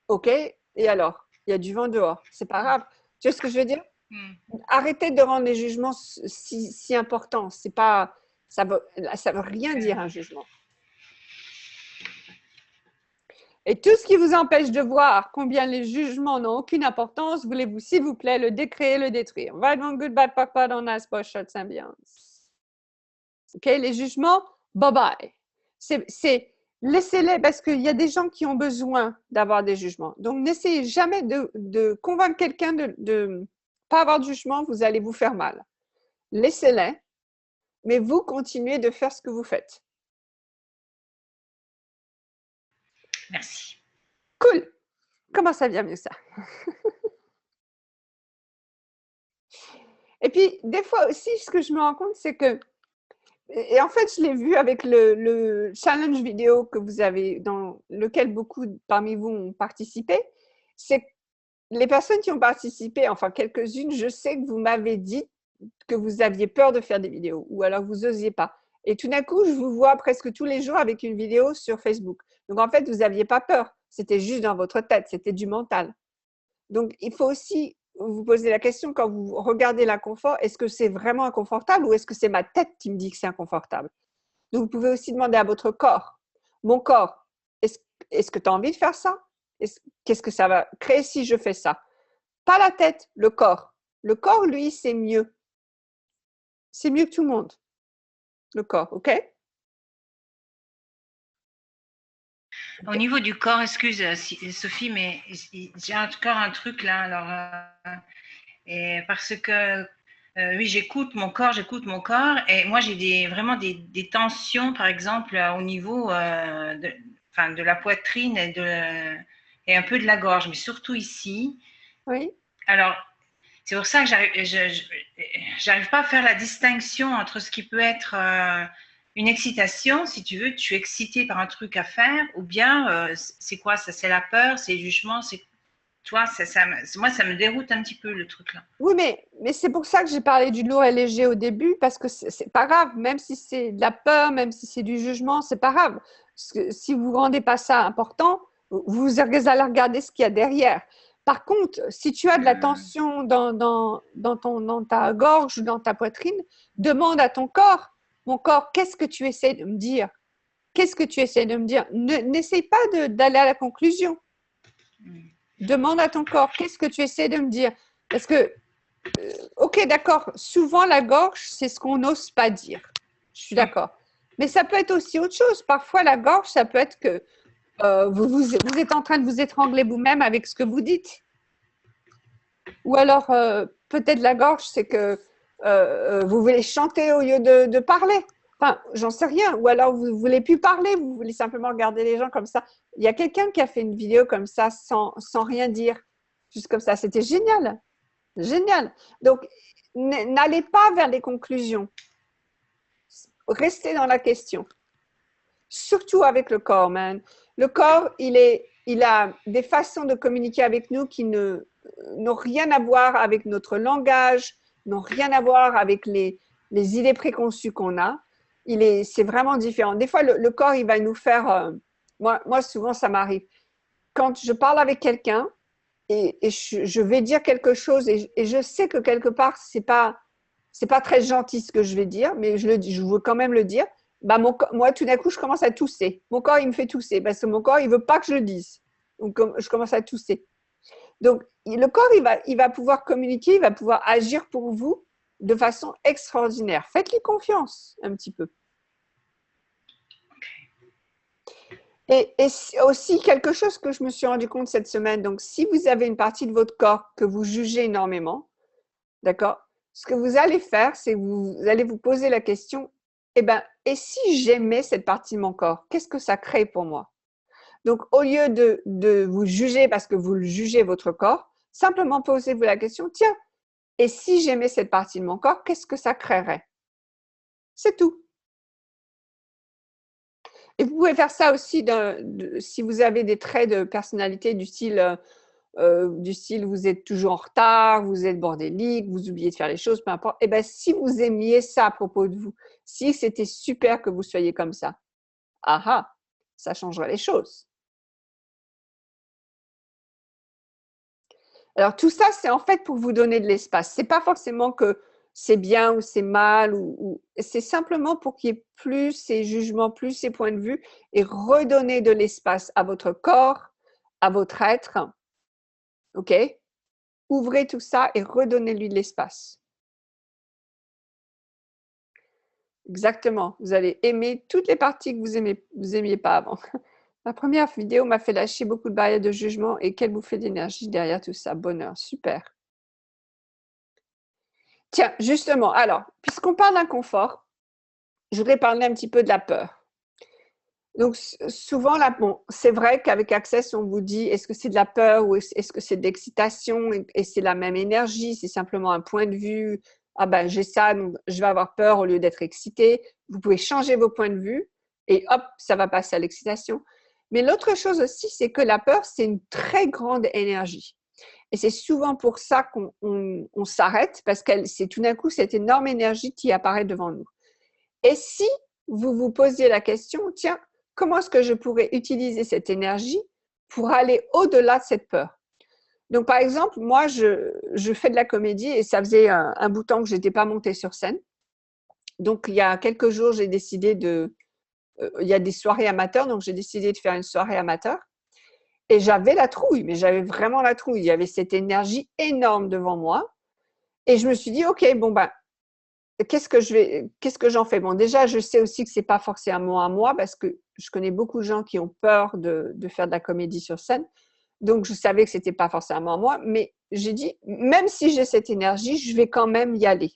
Ok? Et alors? Il y a du vent dehors. C'est pas grave. Tu vois ce que je veux dire? Arrêtez de rendre les jugements si importants. C'est pas, ça veut rien dire un jugement. Et tout ce qui vous empêche de voir combien les jugements n'ont aucune importance, voulez-vous, s'il vous plaît, le décréer, le détruire. Right, wrong, good, bad, fuck, bad, on nice, boy, short, symbiance. Ok, les jugements, bye bye. Laissez-les parce qu'il y a des gens qui ont besoin d'avoir des jugements. Donc, n'essayez jamais de convaincre quelqu'un de ne pas avoir de jugement, vous allez vous faire mal. Laissez-les, mais vous continuez de faire ce que vous faites. Merci. Cool. Comment ça vient mieux ça? Et puis, des fois aussi, ce que je me rends compte, c'est que, et en fait, je l'ai vu avec le challenge vidéo que vous avez, dans lequel beaucoup parmi vous ont participé, c'est que les personnes qui ont participé, enfin quelques-unes, je sais que vous m'avez dit que vous aviez peur de faire des vidéos ou alors vous n'osiez pas. Et tout d'un coup, je vous vois presque tous les jours avec une vidéo sur Facebook. Donc, en fait, vous n'aviez pas peur. C'était juste dans votre tête. C'était du mental. Donc, il faut aussi vous poser la question quand vous regardez l'inconfort, est-ce que c'est vraiment inconfortable ou est-ce que c'est ma tête qui me dit que c'est inconfortable? Donc, vous pouvez aussi demander à votre corps. Mon corps, est-ce que tu as envie de faire ça? Qu'est-ce que ça va créer si je fais ça? Pas la tête, le corps. Le corps, lui, c'est mieux. C'est mieux que tout le monde. Le corps, OK? Au niveau du corps, excuse Sophie, mais j'ai encore un truc là. Alors, parce que oui, j'écoute mon corps, et moi j'ai vraiment des tensions, par exemple, au niveau de la poitrine et un peu de la gorge, mais surtout ici. Oui. Alors, c'est pour ça que j'arrive pas à faire la distinction entre ce qui peut être une excitation, si tu veux, tu es excité par un truc à faire, ou bien c'est quoi ça? C'est la peur, c'est le jugement, c'est toi, moi ça me déroute un petit peu le truc là. Oui, mais c'est pour ça que j'ai parlé du lourd et léger au début, parce que c'est pas grave, même si c'est de la peur, même si c'est du jugement, c'est pas grave. Parce que si vous ne rendez pas ça important, vous allez regarder ce qu'il y a derrière. Par contre, si tu as de la tension dans ta gorge ou dans ta poitrine, demande à ton corps, mon corps, qu'est-ce que tu essaies de me dire? Qu'est-ce que tu essaies de me dire? N'essaye pas d'aller à la conclusion. Demande à ton corps, qu'est-ce que tu essaies de me dire? Parce que, ok, d'accord, souvent la gorge, c'est ce qu'on n'ose pas dire. Je suis d'accord. Mais ça peut être aussi autre chose. Parfois, la gorge, ça peut être que vous êtes en train de vous étrangler vous-même avec ce que vous dites. Ou alors, peut-être la gorge, c'est que vous voulez chanter au lieu de parler. Enfin, j'en sais rien. Ou alors, vous ne voulez plus parler, vous voulez simplement regarder les gens comme ça. Il y a quelqu'un qui a fait une vidéo comme ça, sans rien dire. Juste comme ça. C'était génial. Génial. Donc, n'allez pas vers les conclusions. Restez dans la question. Surtout avec le corps, man. Le corps, il a des façons de communiquer avec nous qui n'ont rien à voir avec notre langage, n'ont rien à voir avec les idées préconçues qu'on a. C'est vraiment différent. Des fois, le corps, il va nous faire… moi, souvent, ça m'arrive. Quand je parle avec quelqu'un et je vais dire quelque chose et je sais que quelque part, c'est pas très gentil ce que je vais dire, mais je veux quand même le dire. Bah, moi, tout d'un coup, je commence à tousser. Mon corps, il me fait tousser parce que mon corps, il ne veut pas que je le dise. Donc, je commence à tousser. Donc, le corps, il va pouvoir communiquer, il va pouvoir agir pour vous de façon extraordinaire. Faites-lui confiance un petit peu. Et aussi, quelque chose que je me suis rendu compte cette semaine, donc si vous avez une partie de votre corps que vous jugez énormément, d'accord, ce que vous allez faire, c'est que vous allez vous poser la question, et si j'aimais cette partie de mon corps, qu'est-ce que ça crée pour moi? Donc, au lieu de vous juger parce que vous jugez votre corps, simplement posez-vous la question, tiens, et si j'aimais cette partie de mon corps, qu'est-ce que ça créerait? C'est tout. Et vous pouvez faire ça aussi si vous avez des traits de personnalité du style vous êtes toujours en retard, vous êtes bordélique, vous oubliez de faire les choses, peu importe. Et bien, si vous aimiez ça à propos de vous, si c'était super que vous soyez comme ça, ça changerait les choses. Alors, tout ça, c'est en fait pour vous donner de l'espace. Ce n'est pas forcément que c'est bien ou c'est mal, c'est simplement pour qu'il y ait plus ces jugements, plus ces points de vue et redonner de l'espace à votre corps, à votre être. OK? Ouvrez tout ça et redonnez-lui de l'espace. Exactement. Vous allez aimer toutes les parties que vous n'aimiez pas avant. Ma première vidéo m'a fait lâcher beaucoup de barrières de jugement et quelle bouffée d'énergie derrière tout ça. Bonheur, super. Tiens, justement, alors, puisqu'on parle d'inconfort, je voudrais parler un petit peu de la peur. Donc, souvent, là, c'est vrai qu'avec Access, on vous dit, est-ce que c'est de la peur ou est-ce que c'est de l'excitation et c'est la même énergie, c'est simplement un point de vue. Ah ben, j'ai ça, donc je vais avoir peur au lieu d'être excité. Vous pouvez changer vos points de vue et hop, ça va passer à l'excitation. Mais l'autre chose aussi, c'est que la peur, c'est une très grande énergie. Et c'est souvent pour ça qu'on s'arrête, parce que c'est tout d'un coup cette énorme énergie qui apparaît devant nous. Et si vous vous posiez la question, tiens, comment est-ce que je pourrais utiliser cette énergie pour aller au-delà de cette peur? Donc, par exemple, moi, je fais de la comédie et ça faisait un bout de temps que je n'étais pas montée sur scène. Donc, il y a quelques jours, j'ai décidé il y a des soirées amateurs, donc j'ai décidé de faire une soirée amateur. Et j'avais la trouille, mais j'avais vraiment la trouille. Il y avait cette énergie énorme devant moi. Et je me suis dit, OK, bon, ben, qu'est-ce que j'en fais? Bon, déjà, je sais aussi que ce n'est pas forcément à moi parce que je connais beaucoup de gens qui ont peur de faire de la comédie sur scène. Donc, je savais que ce n'était pas forcément à moi. Mais j'ai dit, même si j'ai cette énergie, je vais quand même y aller.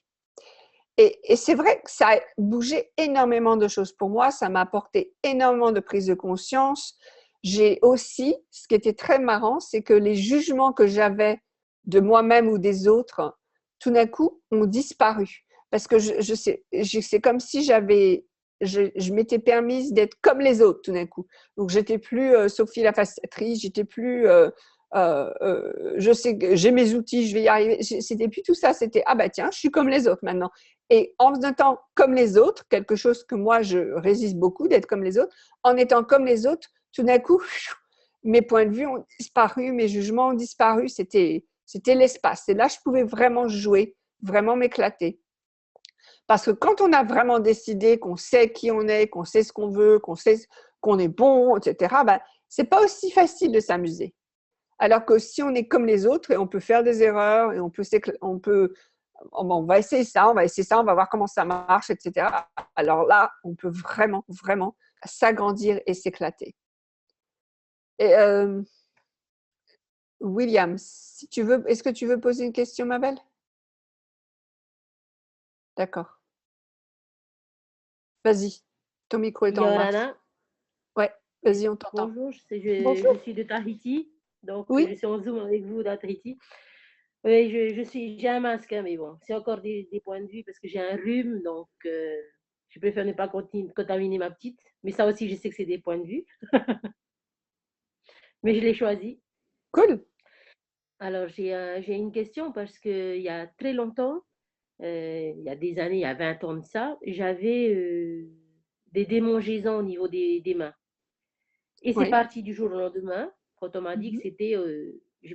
Et c'est vrai que ça a bougé énormément de choses pour moi. Ça m'a apporté énormément de prise de conscience. J'ai aussi, ce qui était très marrant, c'est que les jugements que j'avais de moi-même ou des autres, tout d'un coup, ont disparu. Parce que c'est comme si j'avais je m'étais permise d'être comme les autres tout d'un coup. Donc, j'étais plus Sophie la faciatrice, j'étais plus je sais que j'ai mes outils, je vais y arriver. C'était plus tout ça, c'était ah bah tiens, je suis comme les autres maintenant. Et en étant comme les autres, quelque chose que moi je résiste beaucoup d'être comme les autres, en étant comme les autres, tout d'un coup, mes points de vue ont disparu, mes jugements ont disparu, c'était l'espace. Et là, je pouvais vraiment jouer, vraiment m'éclater. Parce que quand on a vraiment décidé qu'on sait qui on est, qu'on sait ce qu'on veut, qu'on sait qu'on est bon, etc., ben, c'est pas aussi facile de s'amuser. Alors que si on est comme les autres et on peut faire des erreurs et on va essayer ça, on va voir comment ça marche, etc. Alors là, on peut vraiment, vraiment s'agrandir et s'éclater. Et William, si tu veux, est-ce que tu veux poser une question, ma belle? D'accord. Vas-y, ton micro est en marche. Yorana, Ouais, vas-y, on t'entend. bonjour, Bonjour. je suis de Tahiti, donc Oui. je suis en Zoom avec vous dans Tahiti. Oui, j'ai un masque, hein, mais bon, c'est encore des points de vue parce que j'ai un rhume, donc je préfère ne pas contaminer ma petite. Mais ça aussi, je sais que c'est des points de vue, mais je l'ai choisi. Cool. Alors, j'ai une question parce qu'il y a très longtemps, il y a des années, il y a 20 ans de ça, j'avais des démangeaisons au niveau des mains. Et c'est Oui. parti du jour au lendemain, quand on m'a dit que c'était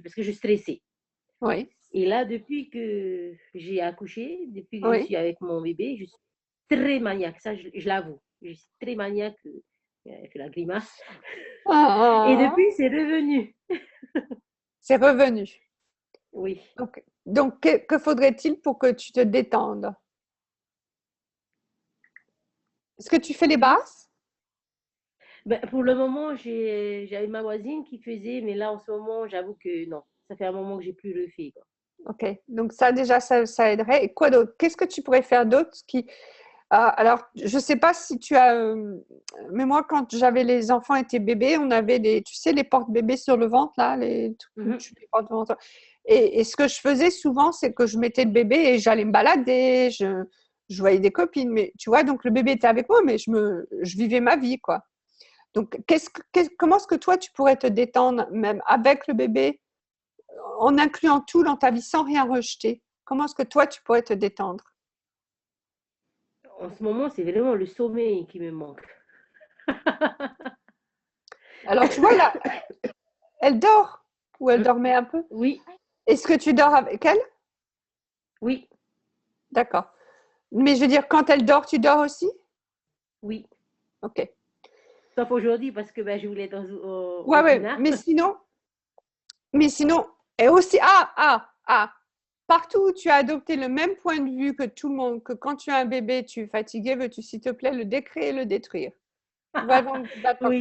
parce que je stressais. Oui. Et là, depuis que j'ai accouché, depuis que Oui. je suis avec mon bébé, je suis très maniaque, ça je l'avoue. Je suis très maniaque, elle fait la grimace. Et depuis, c'est revenu. C'est revenu. Oui. Donc que faudrait-il pour que tu te détendes? Est-ce que tu fais les basses? Ben, pour le moment, j'avais ma voisine qui faisait, mais là, en ce moment, j'avoue que non. Ça fait un moment que j'ai plus refait, quoi. Ok, donc ça déjà, ça aiderait. Et quoi d'autre? Qu'est-ce que tu pourrais faire d'autre alors, je ne sais pas si tu as... mais moi, quand j'avais les enfants étaient bébés, on avait tu sais, les porte-bébés sur le ventre, là, les porte-ventre. Et ce que je faisais souvent, c'est que je mettais le bébé et j'allais me balader, je voyais des copines, mais tu vois, donc le bébé était avec moi, mais je vivais ma vie, quoi. Donc, comment est-ce que toi, tu pourrais te détendre, même avec le bébé, en incluant tout dans ta vie sans rien rejeter? Comment est-ce que toi, tu pourrais te détendre? En ce moment, c'est vraiment le sommeil qui me manque. Alors, tu vois, là, elle dort ou elle dormait un peu? Oui. Est-ce que tu dors avec elle? Oui. D'accord. Mais je veux dire, quand elle dort, tu dors aussi? Oui. Ok. Sauf aujourd'hui parce que ben, je voulais être au Ouais, Burkina. mais sinon, et aussi, partout où tu as adopté le même point de vue que tout le monde, que quand tu as un bébé, tu es fatigué, veux-tu, s'il te plaît, le décréer et le détruire? Oui.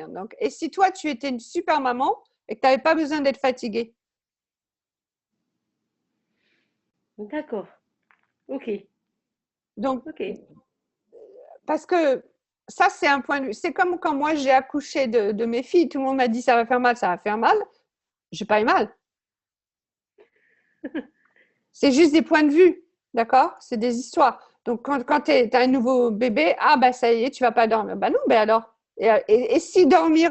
Donc, et si toi, tu étais une super maman et que tu n'avais pas besoin d'être fatiguée? D'accord. Ok. Donc, Ok. parce que ça, c'est un point de vue. C'est comme quand moi, j'ai accouché de mes filles. Tout le monde m'a dit, ça va faire mal, ça va faire mal. J'ai pas eu mal. C'est juste des points de vue, d'accord? C'est des histoires. Donc, quand tu as un nouveau bébé, ah, bah, ça y est, tu vas pas dormir. Bah non, ben alors. Et si dormir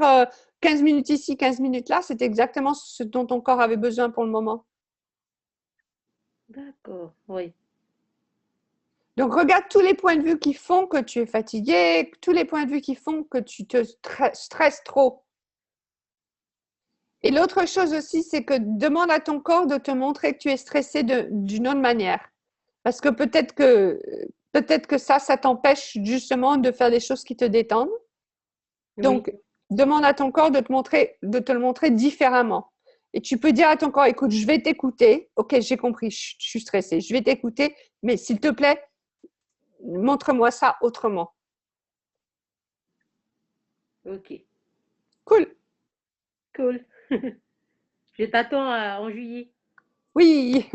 15 minutes ici, 15 minutes là, c'est exactement ce dont ton corps avait besoin pour le moment. D'accord. Oui. Donc, regarde tous les points de vue qui font que tu es fatigué, tous les points de vue qui font que tu te stresses trop. Et l'autre chose aussi, c'est que demande à ton corps de te montrer que tu es stressé d'une autre manière. Parce que peut-être que ça t'empêche justement de faire des choses qui te détendent. Donc, demande à ton corps de te le montrer différemment. Et tu peux dire à ton corps, écoute, je vais t'écouter. Ok, j'ai compris, je suis stressée. Je vais t'écouter, mais s'il te plaît, montre-moi ça autrement. Ok. Cool. Cool. Je t'attends en juillet. Oui.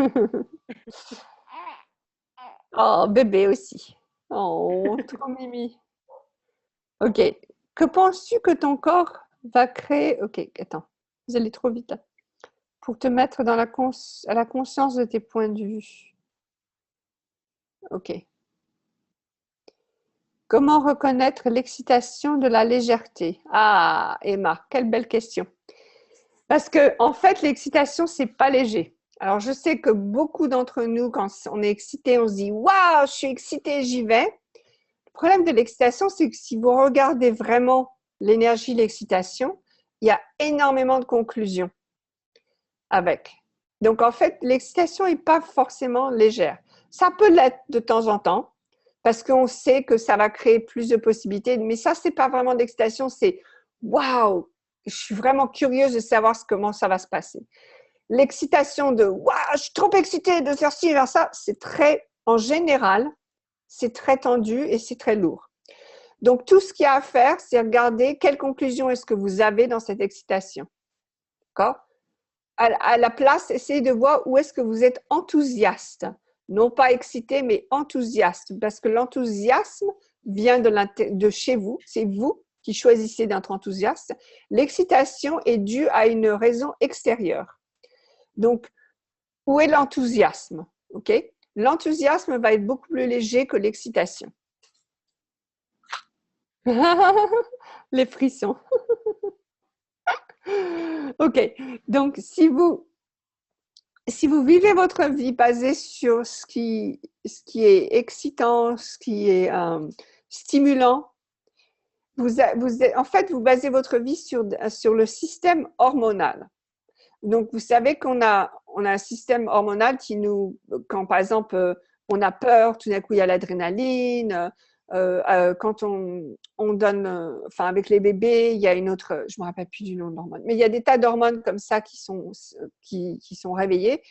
Oh, bébé aussi. Oh, trop mimi. Ok. Que penses-tu que ton corps va créer? Ok, attends. Vous allez trop vite. Pour te mettre dans à la conscience de tes points de vue. Ok. Comment reconnaître l'excitation de la légèreté? Ah, Emma, quelle belle question. Parce que, en fait, l'excitation, c'est pas léger. Alors, je sais que beaucoup d'entre nous, quand on est excité, on se dit « Waouh, je suis excité, j'y vais ». Le problème de l'excitation, c'est que si vous regardez vraiment l'énergie, l'excitation, il y a énormément de conclusions avec. Donc, en fait, l'excitation n'est pas forcément légère. Ça peut l'être de temps en temps, parce qu'on sait que ça va créer plus de possibilités. Mais ça, c'est pas vraiment d'excitation, c'est « Waouh, je suis vraiment curieuse de savoir comment ça va se passer ». L'excitation de « Waouh, je suis trop excitée de faire ci et faire ça », c'est très, en général, c'est très tendu et c'est très lourd. Donc, tout ce qu'il y a à faire, c'est regarder quelle conclusion est-ce que vous avez dans cette excitation. D'accord? À la place, essayez de voir où est-ce que vous êtes enthousiaste. Non pas excité, mais enthousiaste. Parce que l'enthousiasme vient de chez vous. C'est vous qui choisissez d'être enthousiaste. L'excitation est due à une raison extérieure. Donc, où est l'enthousiasme? Ok? L'enthousiasme va être beaucoup plus léger que l'excitation. Les frissons. Ok, donc si vous vivez votre vie basée sur ce qui est excitant, ce qui est stimulant, en fait, vous basez votre vie sur le système hormonal. Donc, vous savez qu'on a un système hormonal qui nous, quand par exemple, on a peur, tout d'un coup, il y a l'adrénaline. Quand on donne, enfin, avec les bébés, il y a une autre, je ne me rappelle plus du nom de l'hormone, mais il y a des tas d'hormones comme ça qui sont réveillées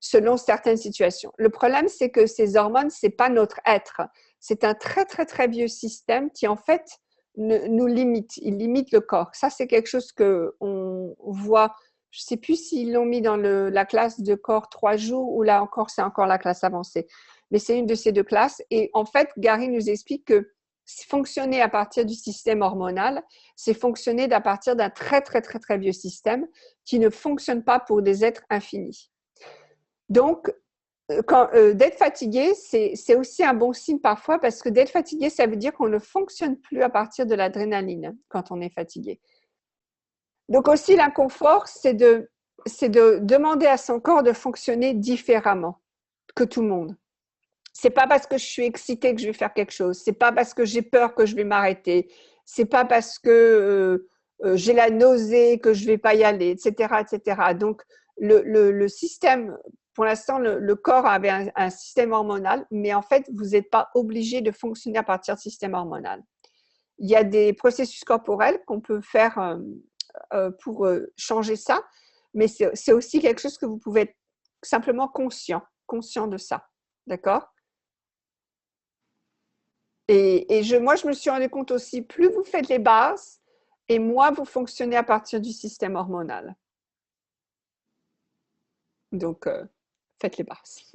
selon certaines situations. Le problème, c'est que ces hormones, ce n'est pas notre être. C'est un très, très, très vieux système qui, en fait, nous limite. Il limite le corps. Ça, c'est quelque chose qu'on voit. Je ne sais plus s'ils l'ont mis dans la classe de corps 3 jours ou là encore, c'est encore la classe avancée. Mais c'est une de ces deux classes. Et en fait, Gary nous explique que fonctionner à partir du système hormonal, c'est fonctionner à partir d'un très, très, très, très vieux système qui ne fonctionne pas pour des êtres infinis. Donc, d'être fatigué, c'est aussi un bon signe parfois parce que d'être fatigué, ça veut dire qu'on ne fonctionne plus à partir de l'adrénaline quand on est fatigué. Donc aussi, l'inconfort, c'est de demander à son corps de fonctionner différemment que tout le monde. C'est pas parce que je suis excitée que je vais faire quelque chose. C'est pas parce que j'ai peur que je vais m'arrêter. C'est pas parce que j'ai la nausée que je vais pas y aller, etc., etc. Donc le système, pour l'instant, le corps avait un système hormonal, mais en fait, vous n'êtes pas obligé de fonctionner à partir du système hormonal. Il y a des processus corporels qu'on peut faire pour changer ça, mais c'est aussi quelque chose que vous pouvez être simplement conscient de ça. D'accord? Et moi, je me suis rendu compte aussi, plus vous faites les bases, et moins vous fonctionnez à partir du système hormonal. Donc, faites les bases.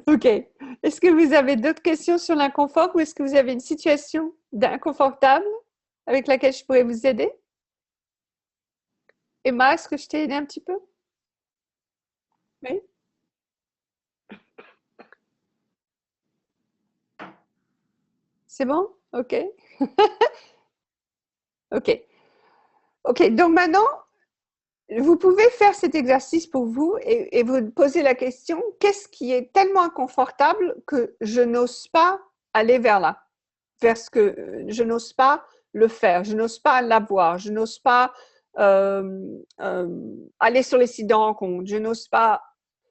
Ok. Est-ce que vous avez d'autres questions sur l'inconfort ou est-ce que vous avez une situation d'inconfortable avec laquelle je pourrais vous aider? Emma, est-ce que je t'ai aidé un petit peu? Oui? C'est bon? Ok. Ok. Ok, donc maintenant, vous pouvez faire cet exercice pour vous et vous poser la question, qu'est-ce qui est tellement inconfortable que je n'ose pas aller vers là, vers ce que je n'ose pas le faire, je n'ose pas l'avoir, je n'ose pas aller sur les sites de rencontres, je n'ose pas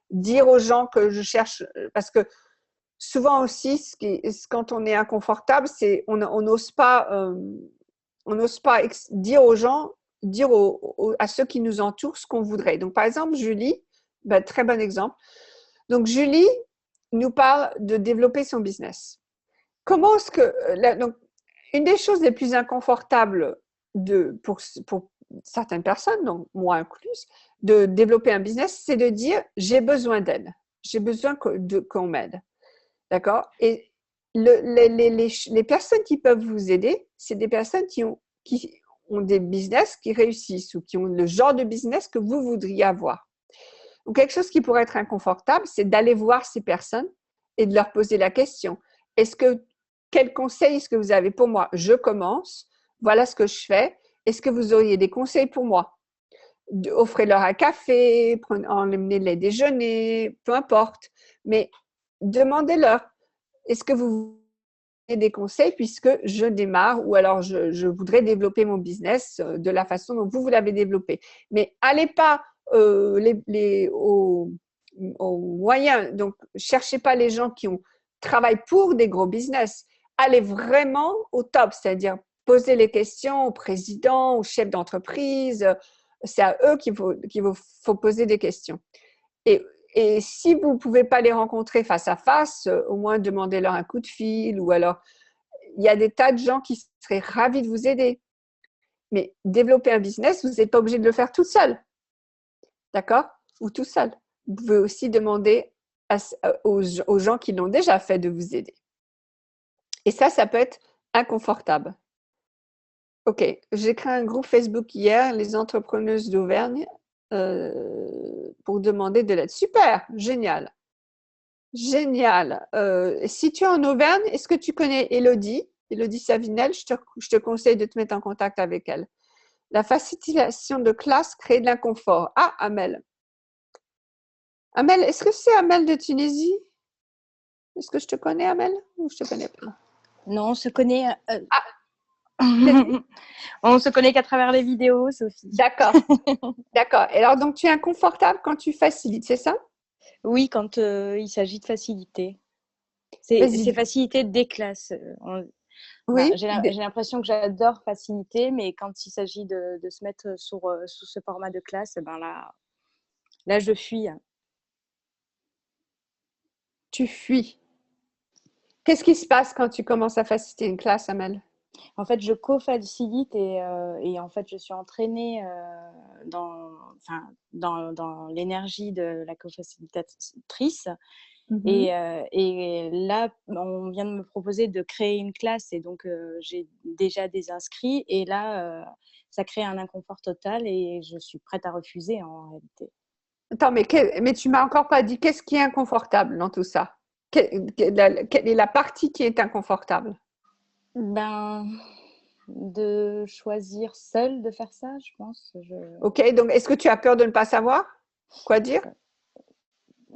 dire aux gens que je cherche, parce que souvent aussi, quand on est inconfortable, c'est on n'ose pas dire aux gens, dire à ceux qui nous entourent ce qu'on voudrait. Donc, par exemple, Julie, très bon exemple. Donc, Julie nous parle de développer son business. Comment est-ce que… donc, une des choses les plus inconfortables pour certaines personnes, donc moi incluse, de développer un business, c'est de dire « j'ai besoin d'aide, j'ai besoin qu'on m'aide ». D'accord? Et les personnes qui peuvent vous aider, c'est des personnes qui ont des business qui réussissent ou qui ont le genre de business que vous voudriez avoir. Donc, quelque chose qui pourrait être inconfortable, c'est d'aller voir ces personnes et de leur poser la question. quel conseil est-ce que vous avez pour moi? Je commence, voilà ce que je fais. Est-ce que vous auriez des conseils pour moi? Offrez-leur un café, emmenez-les déjeuner, peu importe. Mais demandez-leur, est-ce que vous avez des conseils puisque je démarre ou alors je voudrais développer mon business de la façon dont vous l'avez développé. Mais allez pas aux moyens. Donc, cherchez pas les gens qui travaillent pour des gros business. Allez vraiment au top, c'est-à-dire poser les questions au président, au chef d'entreprise. C'est à eux qu'il faut poser des questions. Et si vous ne pouvez pas les rencontrer face à face, au moins demandez-leur un coup de fil ou alors il y a des tas de gens qui seraient ravis de vous aider. Mais développer un business, vous n'êtes pas obligé de le faire toute seule. D'accord? Ou tout seul. Vous pouvez aussi demander aux gens qui l'ont déjà fait de vous aider. Et ça peut être inconfortable. Ok, j'ai créé un groupe Facebook hier, les entrepreneuses d'Auvergne, pour demander de l'aide. Super, génial. Génial. Si tu es en Auvergne, est-ce que tu connais Élodie Savinel? Je te conseille de te mettre en contact avec elle. La facilitation de classe crée de l'inconfort. Ah, Amel. Amel, est-ce que c'est Amel de Tunisie? Est-ce que je te connais, Amel? Ou je te connais pas? Non, on se connaît. Vas-y. On se connaît qu'à travers les vidéos, Sophie. D'accord. D'accord. Et alors, donc, tu es inconfortable quand tu facilites, c'est ça? Oui, quand il s'agit de faciliter. Vas-y. C'est faciliter des classes. Oui. J'ai l'impression que j'adore faciliter, mais quand il s'agit de se mettre sous ce format de classe, ben là, je fuis. Tu fuis. Qu'est-ce qui se passe quand tu commences à faciliter une classe, Amel? En fait, je co-facilite et en fait, je suis entraînée dans l'énergie de la co-facilitatrice. Et là, on vient de me proposer de créer une classe et donc j'ai déjà des inscrits. Et là, ça crée un inconfort total et je suis prête à refuser en réalité. Attends, mais tu m'as encore pas dit qu'est-ce qui est inconfortable dans tout ça? Quelle est la partie qui est inconfortable? Ben, de choisir seule de faire ça, je pense. Ok, donc est-ce que tu as peur de ne pas savoir quoi dire?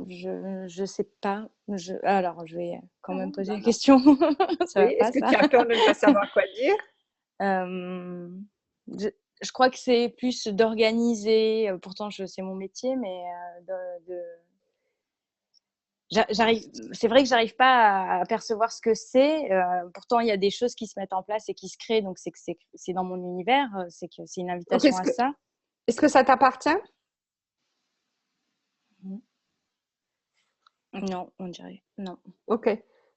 Je sais pas. Alors, je vais quand même poser la question. Ça Oui, est-ce que tu as peur de ne pas savoir quoi dire? Je crois que c'est plus d'organiser. Pourtant, c'est mon métier, mais c'est vrai que j'arrive pas à percevoir ce que c'est. Pourtant, il y a des choses qui se mettent en place et qui se créent. Donc, c'est dans mon univers. C'est une invitation à ça. Est-ce que ça t'appartient? Non, on dirait non. Ok.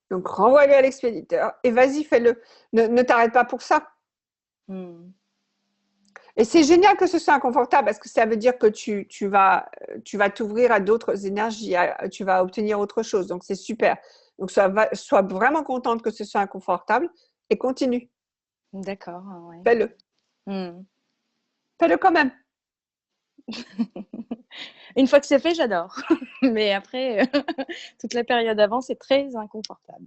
Donc, renvoie-le à l'expéditeur et vas-y, fais-le. Ne t'arrête pas pour ça. Et c'est génial que ce soit inconfortable parce que ça veut dire que tu vas t'ouvrir à d'autres énergies, tu vas obtenir autre chose. Donc, c'est super. Donc, sois vraiment contente que ce soit inconfortable et continue. D'accord. Ouais. Fais-le. Fais-le quand même. Une fois que c'est fait, j'adore. Mais après, toute la période avant, c'est très inconfortable.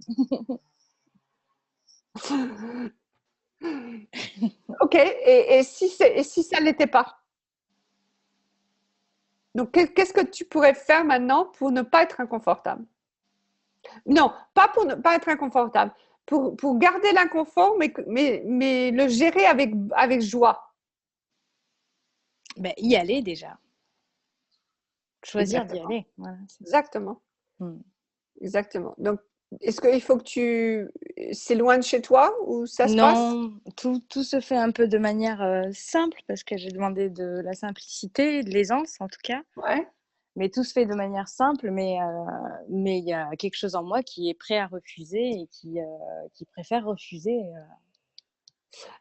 Ok, et si ça ne l'était pas? Donc, qu'est-ce que tu pourrais faire maintenant pour ne pas être inconfortable? Non, pas pour ne pas être inconfortable. Pour garder l'inconfort, mais le gérer avec joie. Ben, y aller déjà. Choisir d'y aller. Voilà, exactement. Exactement. Donc, est-ce qu'il faut que c'est loin de chez toi ou ça se passe? Non, tout se fait un peu de manière simple parce que j'ai demandé de la simplicité, de l'aisance en tout cas. Ouais. Mais tout se fait de manière simple, mais il y a quelque chose en moi qui est prêt à refuser et qui préfère refuser.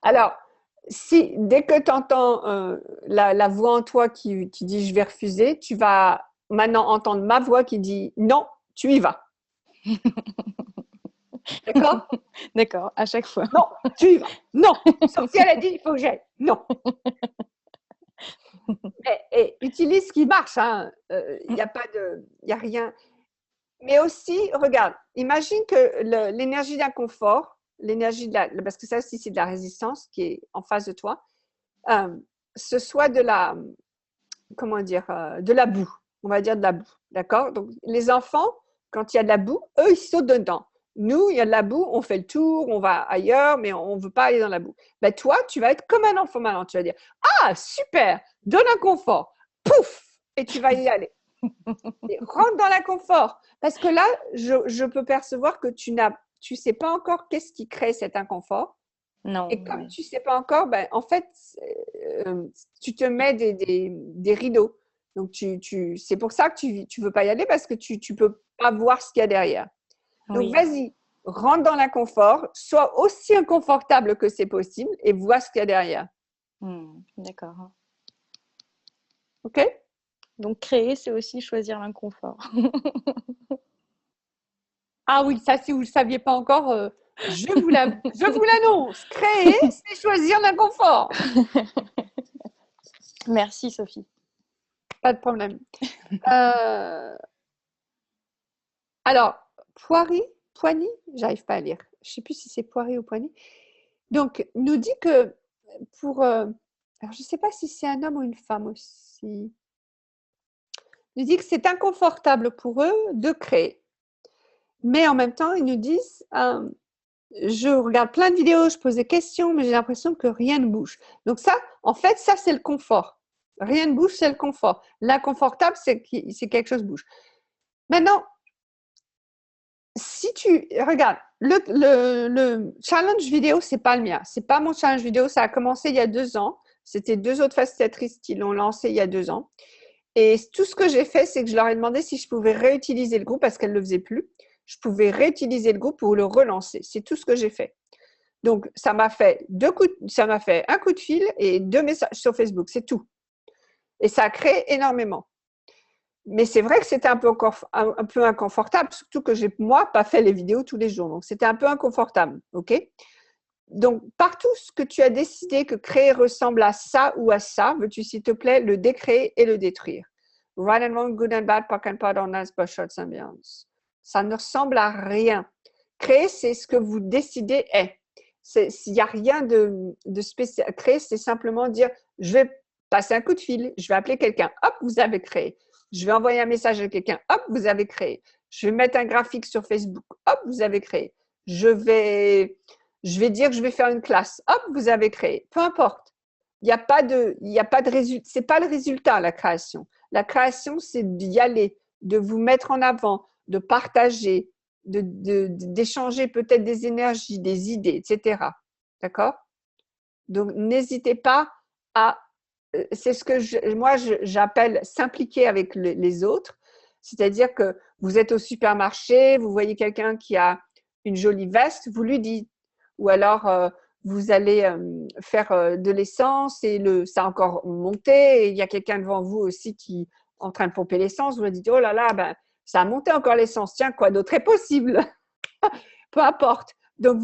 Alors, si dès que tu entends la voix en toi qui dit je vais refuser, tu vas maintenant entendre ma voix qui dit non, tu y vas. D'accord? D'accord, à chaque fois. Non, tu y vas. Non, sauf si elle a dit il faut que j'aille. Non. Et utilise ce qui marche. Il n'y a rien. Mais aussi, regarde, imagine que l'énergie d'inconfort, parce que ça aussi c'est de la résistance qui est en face de toi, ce soit de la, comment dire, de la boue, on va dire de la boue, d'accord? Donc les enfants, quand il y a de la boue, eux ils sautent dedans. Nous, il y a de la boue, on fait le tour, on va ailleurs, mais on ne veut pas aller dans la boue. Ben toi, tu vas être comme un enfant maintenant, tu vas dire, ah super, donne un confort, pouf, et tu vas y aller. Et rentre dans l'inconfort. Parce que là, je peux percevoir que tu sais pas encore qu'est-ce qui crée cet inconfort. Non. Et comme tu sais pas encore, ben, en fait, tu te mets des rideaux. Donc, c'est pour ça que tu veux pas y aller parce que tu peux pas voir ce qu'il y a derrière. Donc, Oui. vas-y, rentre dans l'inconfort, sois aussi inconfortable que c'est possible et vois ce qu'il y a derrière. D'accord. OK? Donc, créer, c'est aussi choisir l'inconfort. Ah oui, ça, si vous ne le saviez pas encore, je vous l'annonce. Créer, c'est choisir l'inconfort. Merci, Sophie. Pas de problème. Alors, Poigny, j'arrive pas à lire. Je ne sais plus si c'est Poiry ou Poigny. Donc, nous dit que alors, je ne sais pas si c'est un homme ou une femme aussi. Il nous dit que c'est inconfortable pour eux de créer. Mais en même temps, ils nous disent, je regarde plein de vidéos, je pose des questions, mais j'ai l'impression que rien ne bouge. Donc ça, en fait, ça, c'est le confort. Rien ne bouge, c'est le confort. L'inconfortable, c'est quelque chose bouge. Maintenant, si tu regardes, le challenge vidéo, c'est pas le mien. C'est pas mon challenge vidéo. Ça a commencé il y a 2 ans. C'était 2 autres facilitatrices qui l'ont lancé il y a 2 ans. Et tout ce que j'ai fait, c'est que je leur ai demandé si je pouvais réutiliser le groupe parce qu'elles ne le faisaient plus. Je pouvais réutiliser le groupe pour le relancer. C'est tout ce que j'ai fait. Donc, ça m'a fait un coup de fil et 2 messages sur Facebook. C'est tout. Et ça a créé énormément. Mais c'est vrai que c'était un peu inconfortable, surtout que j'ai, moi, pas fait les vidéos tous les jours. Donc, c'était un peu inconfortable. OK? Donc, partout ce que tu as décidé que créer ressemble à ça ou à ça, veux-tu, s'il te plaît, le décréer et le détruire. Right and wrong, good and bad, POC and POD, honest, but short ambiance. Ça ne ressemble à rien. Créer, c'est ce que vous décidez est. Il n'y a rien de spécial. Créer, c'est simplement dire, je vais passer un coup de fil, je vais appeler quelqu'un, hop, vous avez créé. Je vais envoyer un message à quelqu'un, hop, vous avez créé. Je vais mettre un graphique sur Facebook, hop, vous avez créé. Je vais dire que je vais faire une classe, hop, vous avez créé. Peu importe. Il n'y a pas de résultat. C'est pas le résultat, la création. La création, c'est d'y aller, de vous mettre en avant, de partager, d'échanger peut-être des énergies, des idées, etc. D'accord? Donc, n'hésitez pas à… C'est ce que moi, j'appelle s'impliquer avec les autres. C'est-à-dire que vous êtes au supermarché, vous voyez quelqu'un qui a une jolie veste, vous lui dites. Ou alors, vous allez faire de l'essence et ça a encore monté et il y a quelqu'un devant vous aussi qui est en train de pomper l'essence. Vous lui dites, oh là là, ben, ça a monté encore l'essence. Tiens, quoi d'autre est possible? Peu importe. Donc,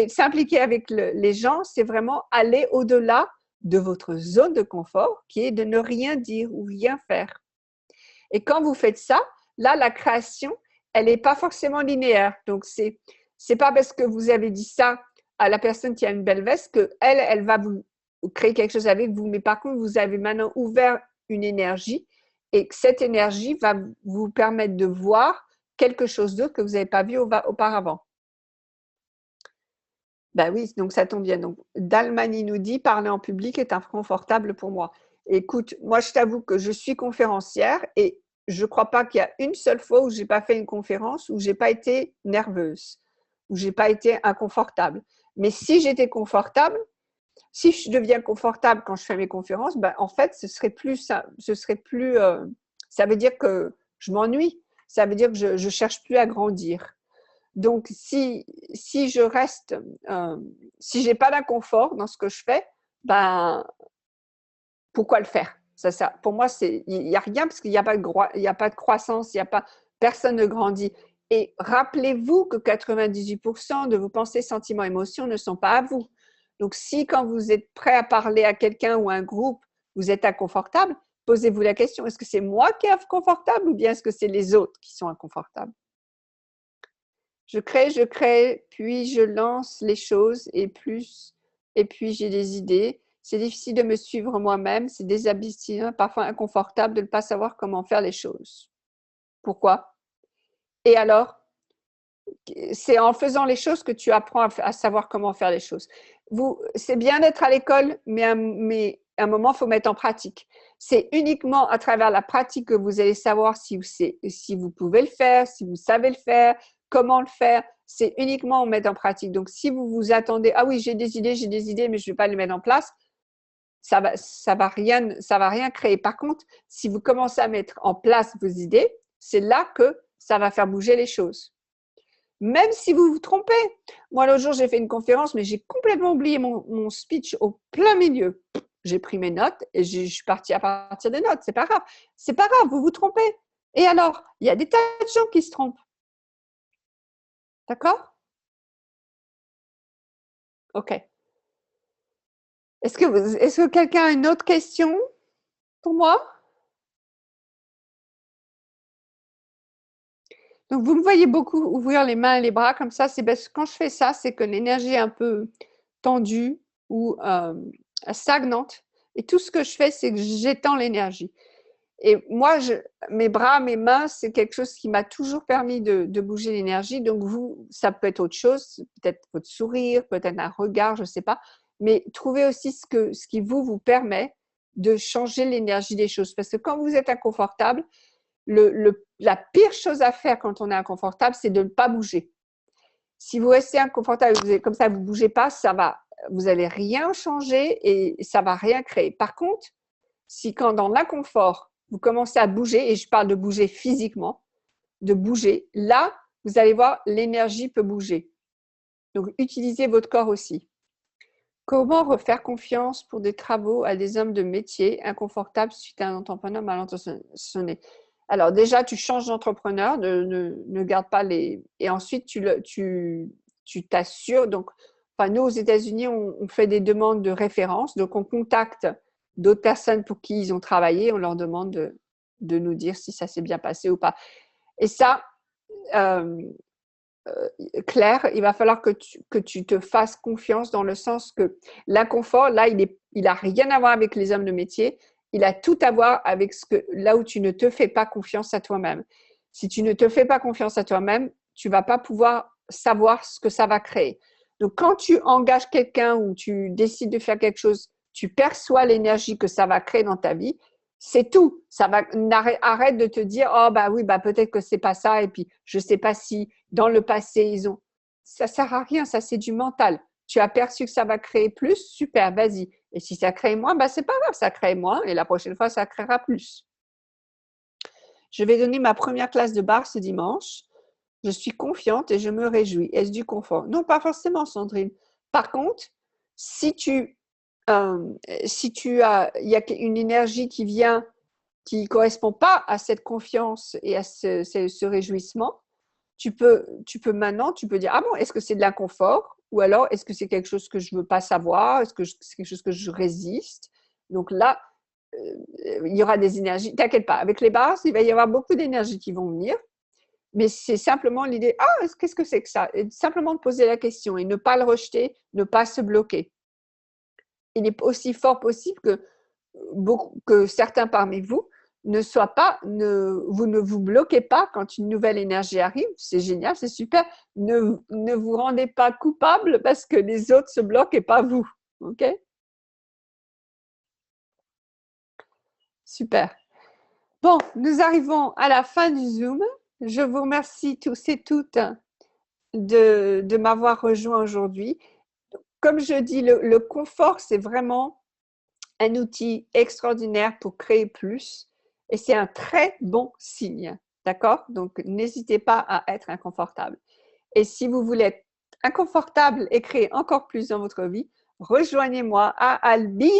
s'impliquer avec les gens, c'est vraiment aller au-delà de votre zone de confort qui est de ne rien dire ou rien faire. Et quand vous faites ça, là, la création, elle n'est pas forcément linéaire. Donc, c'est pas parce que vous avez dit ça à la personne qui a une belle veste que elle va vous créer quelque chose avec vous. Mais par contre, vous avez maintenant ouvert une énergie et que cette énergie va vous permettre de voir quelque chose d'autre que vous n'avez pas vu auparavant. Ben oui, donc ça tombe bien. Donc, Dalmani nous dit, parler en public est inconfortable pour moi. Écoute, moi, je t'avoue que je suis conférencière et je ne crois pas qu'il y a une seule fois où je n'ai pas fait une conférence où je n'ai pas été nerveuse, où je n'ai pas été inconfortable. Mais si j'étais confortable, si je deviens confortable quand je fais mes conférences, ben, en fait, ça veut dire que je m'ennuie. Ça veut dire que je ne cherche plus à grandir. Donc, si je reste, si j'ai pas d'inconfort dans ce que je fais, ben, pourquoi le faire? Ça, pour moi, il n'y a rien parce qu'il n'y a pas de croissance, personne ne grandit. Et rappelez-vous que 98% de vos pensées, sentiments, émotions ne sont pas à vous. Donc, si quand vous êtes prêt à parler à quelqu'un ou à un groupe, vous êtes inconfortable, posez-vous la question, est-ce que c'est moi qui est inconfortable ou bien est-ce que c'est les autres qui sont inconfortables? je crée, puis je lance les choses et puis j'ai des idées. C'est difficile de me suivre moi-même, c'est désabusant, parfois inconfortable de ne pas savoir comment faire les choses. Pourquoi? Et alors, c'est en faisant les choses que tu apprends à savoir comment faire les choses. C'est bien d'être à l'école, mais à un moment, il faut mettre en pratique. C'est uniquement à travers la pratique que vous allez savoir si vous pouvez le faire, si vous savez le faire, comment le faire. C'est uniquement en mettre en pratique. Donc, si vous vous attendez, ah oui, j'ai des idées, mais je ne vais pas les mettre en place, ça va rien créer. Par contre, si vous commencez à mettre en place vos idées, c'est là que ça va faire bouger les choses. Même si vous vous trompez. Moi, l'autre jour, j'ai fait une conférence, mais j'ai complètement oublié mon speech au plein milieu. J'ai pris mes notes et je suis partie à partir des notes. C'est pas grave. C'est pas grave, vous vous trompez. Et alors, il y a des tas de gens qui se trompent. D'accord? OK. Est-ce que quelqu'un a une autre question pour moi? Donc, vous me voyez beaucoup ouvrir les mains et les bras comme ça. C'est parce que quand je fais ça, c'est que l'énergie est un peu tendue ou stagnante. Et tout ce que je fais, c'est que j'étends l'énergie. Et moi, mes bras, mes mains, c'est quelque chose qui m'a toujours permis de bouger l'énergie. Donc, vous, ça peut être autre chose, peut-être votre sourire, peut-être un regard, je ne sais pas. Mais trouvez aussi ce qui vous permet de changer l'énergie des choses. Parce que quand vous êtes inconfortable, la pire chose à faire quand on est inconfortable, c'est de ne pas bouger. Si vous restez inconfortable, comme ça, vous ne bougez pas, vous n'allez rien changer et ça ne va rien créer. Par contre, si quand dans l'inconfort, vous commencez à bouger, et je parle de bouger physiquement, de bouger, là, vous allez voir, l'énergie peut bouger. Donc, utilisez votre corps aussi. Comment refaire confiance pour des travaux à des hommes de métier inconfortables suite à un entrepreneur mal intentionné? Alors déjà, tu changes d'entrepreneur, ne garde pas les… Et ensuite, tu t'assures. Donc, nous, aux États-Unis, on fait des demandes de référence. Donc, on contacte d'autres personnes pour qui ils ont travaillé. On leur demande de nous dire si ça s'est bien passé ou pas. Et ça, Claire, il va falloir que tu te fasses confiance dans le sens que l'inconfort, là, il a rien à voir avec les hommes de métier. Il a tout à voir avec là où tu ne te fais pas confiance à toi-même. Si tu ne te fais pas confiance à toi-même, tu vas pas pouvoir savoir ce que ça va créer. Donc, quand tu engages quelqu'un ou tu décides de faire quelque chose, tu perçois l'énergie que ça va créer dans ta vie. C'est tout. Arrête de te dire, oh, bah oui, bah peut-être que c'est pas ça. Et puis, je sais pas si dans le passé, ils ont… Ça sert à rien, ça c'est du mental. Tu as perçu que ça va créer plus, super, vas-y. Et si ça crée moins, bah c'est pas grave, ça crée moins et la prochaine fois, ça créera plus. Je vais donner ma première classe de barre ce dimanche. Je suis confiante et je me réjouis. Est-ce du confort? Non, pas forcément, Sandrine. Par contre, si il y a une énergie qui vient, qui ne correspond pas à cette confiance et à ce réjouissement, tu peux dire, ah bon, est-ce que c'est de l'inconfort? Ou alors, est-ce que c'est quelque chose que je ne veux pas savoir? Est-ce que c'est quelque chose que je résiste? Donc là, il y aura des énergies. T'inquiète pas, avec les bases, il va y avoir beaucoup d'énergies qui vont venir. Mais c'est simplement l'idée, ah, qu'est-ce que c'est que ça? Et simplement de poser la question et ne pas le rejeter, ne pas se bloquer. Il est aussi fort possible que certains parmi vous vous ne vous bloquez pas quand une nouvelle énergie arrive. C'est génial, c'est super. Ne vous rendez pas coupable parce que les autres se bloquent et pas vous. OK? Super. Bon, nous arrivons à la fin du Zoom. Je vous remercie tous et toutes de m'avoir rejoint aujourd'hui. Comme je dis, le confort, c'est vraiment un outil extraordinaire pour créer plus et c'est un très bon signe. D'accord? Donc, n'hésitez pas à être inconfortable. Et si vous voulez être inconfortable et créer encore plus dans votre vie, rejoignez-moi à Albi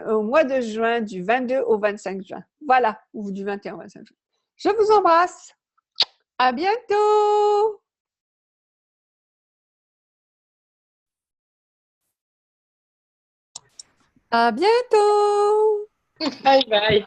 au mois de juin, du 22 au 25 juin. Voilà, ou du 21 au 25 juin. Je vous embrasse. À bientôt. À bientôt. Bye bye.